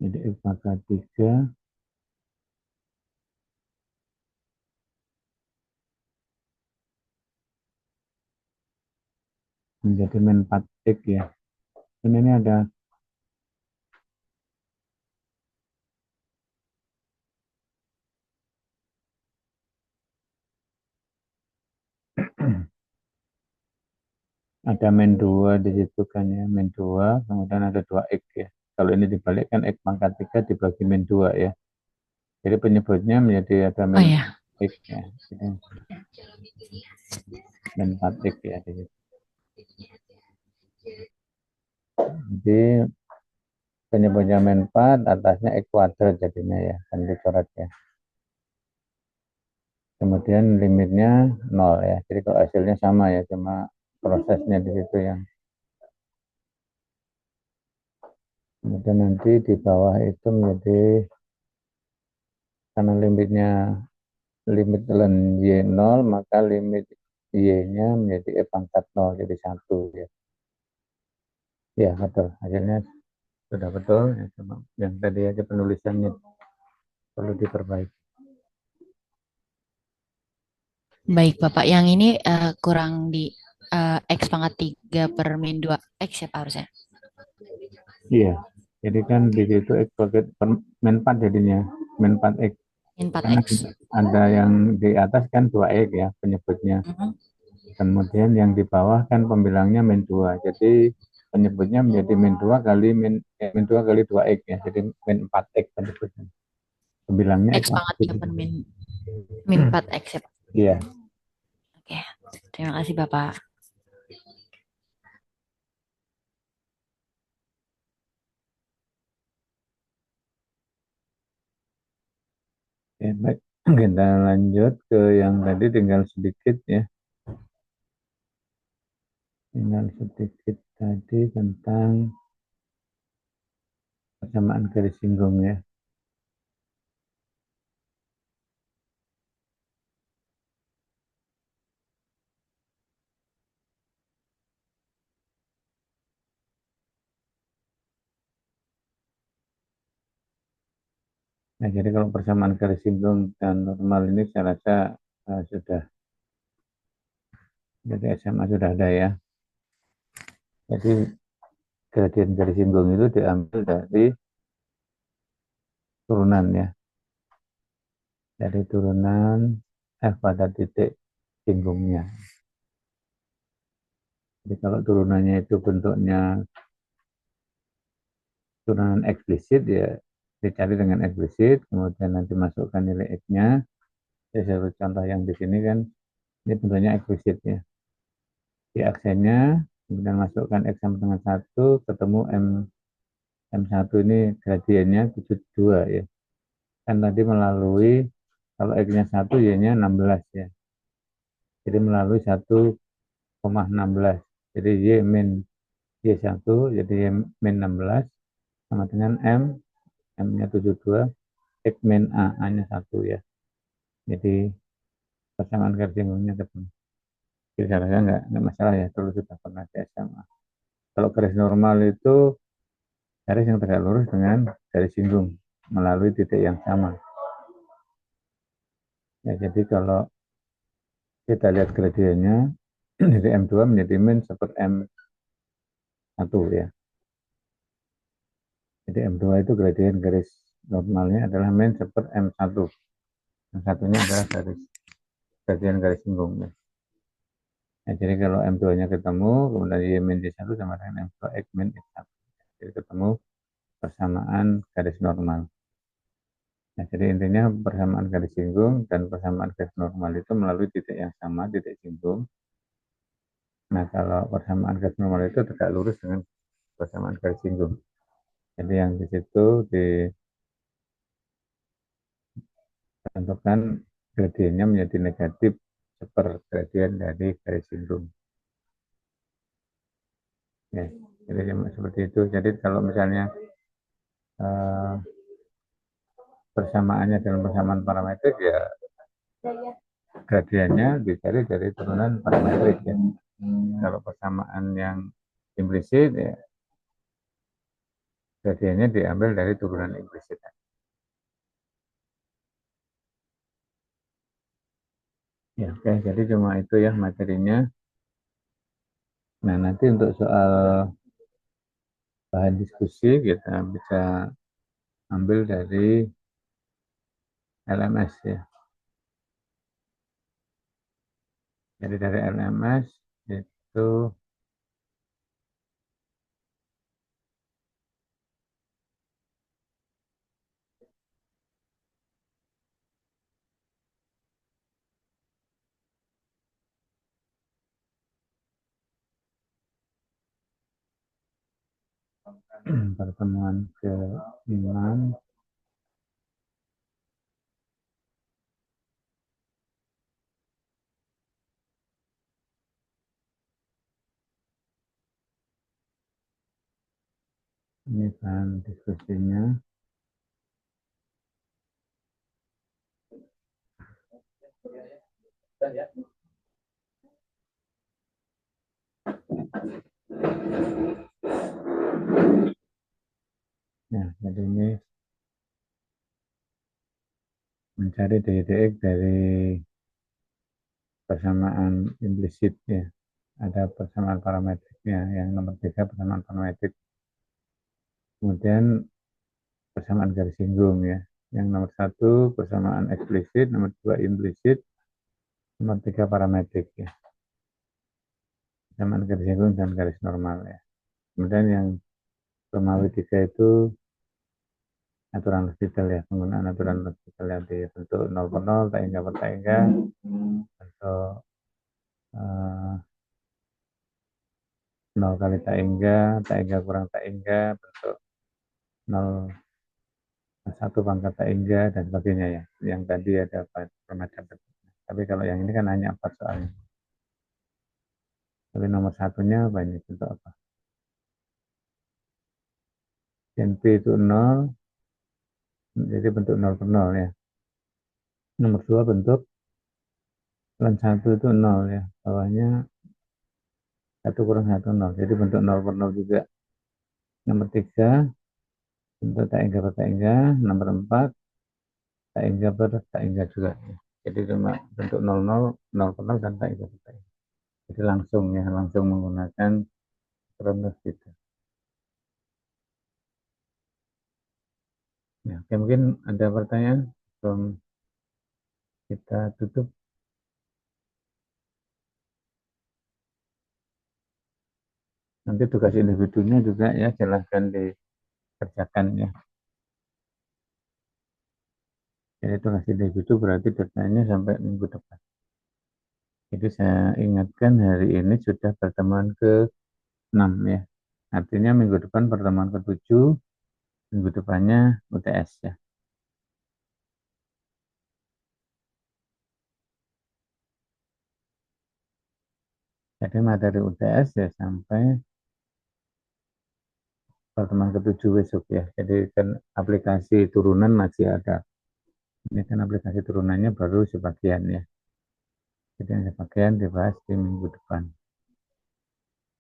Jadi X pangkat 3 menjadi min 4X ya. Dan ini ada ada min 2 di situ kan ya, min 2, kemudian ada 2X ya. Kalau ini dibalikkan X pangkat 3 dibagi min 2 ya. Jadi penyebutnya menjadi ada Oh min ya, X ya. Jadi min 4X ya di situ. Jadi penyebutnya min 4, atasnya X kuadrat jadinya ya, kan dicoret ya. Kemudian limitnya 0 ya. Jadi kalau hasilnya sama ya, cuma prosesnya di situ yang. Kemudian nanti di bawah itu menjadi, karena limitnya limit ln Y 0, maka limit Y-nya menjadi E pangkat 0, jadi 1 ya. Ya, betul. Hasilnya sudah betul ya, cuma yang tadi aja penulisannya perlu diperbaiki. baik Bapak. Yang ini kurang di X pangkat 3 per min 2X ya Pak harusnya. Iya. Jadi kan di situ X paket min 4 jadinya, min 4X. Min Karena 4X. ada yang di atas kan 2X ya penyebutnya. Mhm. Kemudian yang di bawah kan pembilangnya min 2. Jadi penyebutnya menjadi min 2 kali min 2 kali 2x ya. Jadi min 4x penyebutnya. Bilangnya X pangkat 3 per min 4X ya Pak. Iya. Oke, terima kasih Bapak. Ya, baik. Kita lanjut ke yang tadi tinggal sedikit ya. Tinggal sedikit tadi tentang persamaan garis singgung ya. Nah, jadi kalau persamaan garis singgung dan normal ini saya rasa sudah jadi SMA sudah ada ya. Jadi gradien garis singgung itu diambil dari turunan ya. Dari turunan F pada titik singgungnya. Jadi kalau turunannya itu bentuknya turunan eksplisit ya dicari dengan eksplisit, kemudian nanti masukkan nilai X-nya. Saya contoh yang di sini kan ini bentuknya eksplisit ya. Di aksennya kemudian masukkan X sama dengan 1, ketemu M1 ini gradiennya 72 ya. Kan tadi melalui kalau X-nya 1 Y-nya 16 ya. Jadi melalui 1,16. Jadi Y min Y1 jadi Y min 16 sama dengan M-nya 72, X min A-nya 1 ya. Jadi persamaan garis singgungnya ketemu. Jadi saya rasa nggak masalah ya, terus sudah pernah di SMA. Kalau garis normal itu garis yang tegak lurus dengan garis singgung melalui titik yang sama. Ya, jadi kalau kita lihat gradiennya dari M2 menjadi min seperti M1 ya. Jadi M2 itu gradien garis normalnya adalah min seperti M1. Yang satunya adalah gradien garis singgung ya. Nah, jadi kalau M2-nya ketemu, kemudian Y min Y1 sama dengan M2 X min X1. Jadi ketemu persamaan garis normal. Nah, jadi intinya persamaan garis singgung dan persamaan garis normal itu melalui titik yang sama, titik singgung. Nah, kalau persamaan garis normal itu tegak lurus dengan persamaan garis singgung. Jadi yang di situ ditentukan gradiennya menjadi negatif sepergradien dari garis singgung. Ya, jadi seperti itu. Jadi kalau misalnya persamaannya dalam persamaan parametrik ya gradiennya dicari dari turunan parametrik ya. Kalau persamaan yang implisit ya gradiennya diambil dari turunan implisit. Ya, oke, jadi cuma itu ya materinya. Nah, nanti untuk soal bahan diskusi kita bisa ambil dari LMS ya. Jadi dari LMS itu pertemuan ke-6 ini bahan diskusinya. Nah, jadi ini mencari DDX dari persamaan implisit ya. Ada persamaan parametriknya yang nomor 3 persamaan parametrik. Kemudian persamaan garis singgung ya. Yang nomor 1 persamaan eksplisit, nomor 2 implisit, nomor 3 parametrik ya. Persamaan garis singgung dan garis normal ya. Kemudian yang Romawi 3 itu aturan hospital ya, penggunaan aturan hospital yang dibentuk 0 per 0, tak hingga per tak hingga, bentuk 0 kali tak hingga kurang tak hingga, bentuk 0 1 pangkat tak hingga, dan sebagainya ya. Yang tadi ada macam bentuknya. Tapi kalau yang ini kan hanya 4 soalnya. Tapi nomor satunya apa ini? Bentuk apa? Dan P itu 0, jadi bentuk 0 per 0 ya. Nomor 2 bentuk ln 1 itu 0 ya. Bawahnya 1 kurang 1, 0. Jadi bentuk 0 per 0 juga. Nomor 3 bentuk tak hingga per tak hingga. Nomor 4 tak hingga per tak hingga juga. Jadi cuma bentuk 00, 0 per 0 dan tak hingga per tak hingga. Jadi langsung ya, langsung menggunakan kronos gitu. Ya, oke, mungkin ada pertanyaan sebelum kita tutup. Nanti tugas individunya juga ya silahkan dikerjakan ya. Jadi tugas individu berarti deadline-nya sampai minggu depan. Jadi saya ingatkan hari ini sudah pertemuan ke-6 ya. Artinya minggu depan pertemuan ke-7, minggu depannya UTS ya. Jadi materi UTS ya sampai pertemuan ke-7 besok ya. Jadi kan aplikasi turunan masih ada. Ini kan aplikasi turunannya baru sebagian ya. Jadi yang sebagian dibahas di minggu depan.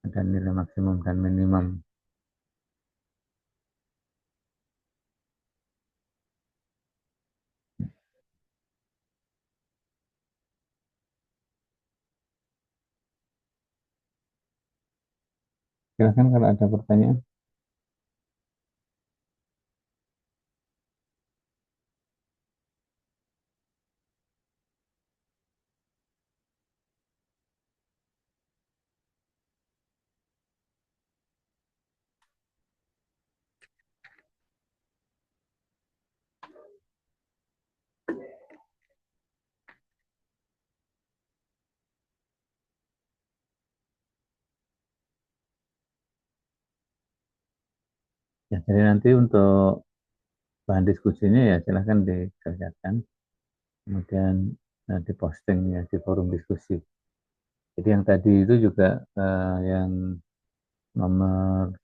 Ada nilai maksimum dan minimum. Silahkan kalau ada pertanyaan. Ya, jadi nanti untuk bahan diskusinya ya silahkan dikerjakan. Kemudian diposting ya di forum diskusi. Jadi yang tadi itu juga yang nomor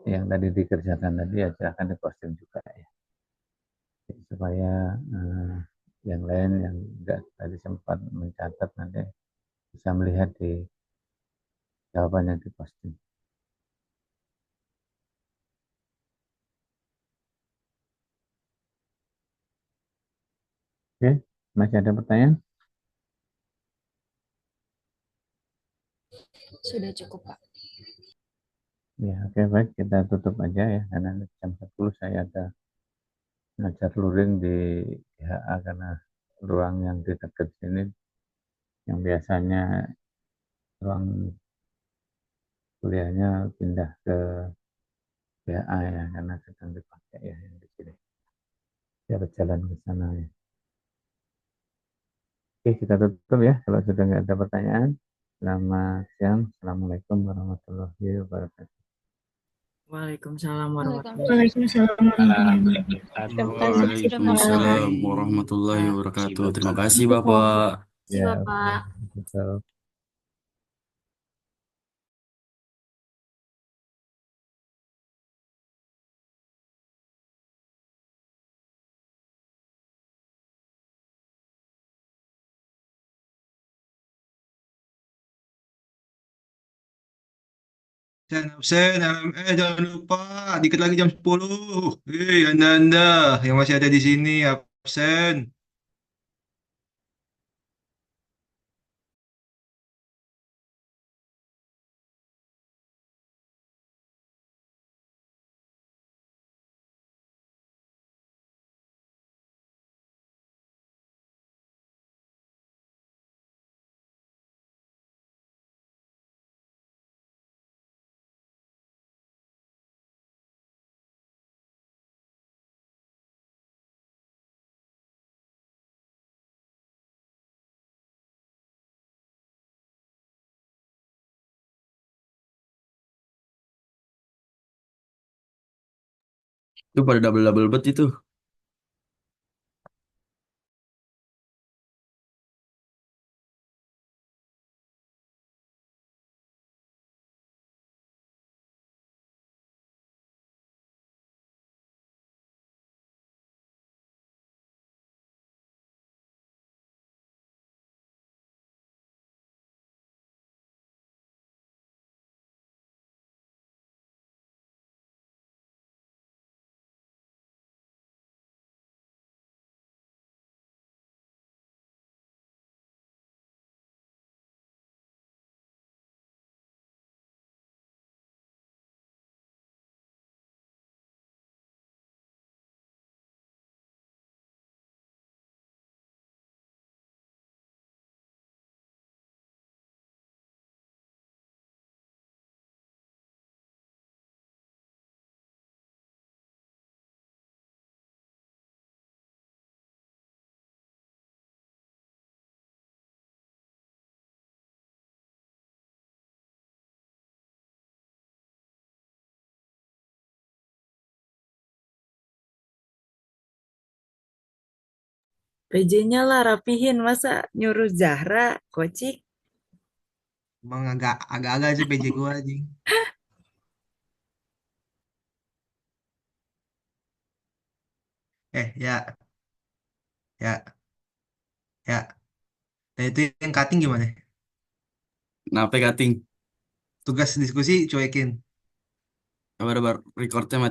yang tadi dikerjakan tadi ya silahkan diposting juga ya. Jadi supaya yang lain yang enggak tadi sempat mencatat nanti bisa melihat di jawaban yang diposting. Oke, masih ada pertanyaan? Sudah cukup, Pak. Ya, oke, baik, kita tutup aja ya karena jam 10 saya ada ngajar luring di IHA karena ruang yang di dekat sini yang biasanya ruang kuliahnya pindah ke IHA ya karena sedang dipakai ya yang di sini. Saya berjalan ke sana ya. Oke, kita tutup ya kalau sudah nggak ada pertanyaan. Selamat siang. Assalamualaikum warahmatullahi wabarakatuh. Waalaikumsalam warahmatullahi wabarakatuh. Waalaikumsalam warahmatullahi wabarakatuh. Terima kasih sudah Waalaikumsalam mau warahmatullahi wabarakatuh. Terima kasih Bapak. kasih, Ya, oke. Bapak. Betul. Absen, jangan lupa, dikit lagi jam 10. Anda-anda yang masih ada di sini, absen. Itu pada double-double bet itu. PJ-nya lah rapihin, masa nyuruh Zahra, Kocik. Emang agak-agak sih PJ gua anjing. Ya, ya, ya. Nah itu yang cutting gimana? Kenapa cutting? Tugas diskusi cuekin. Kabar recordnya mati.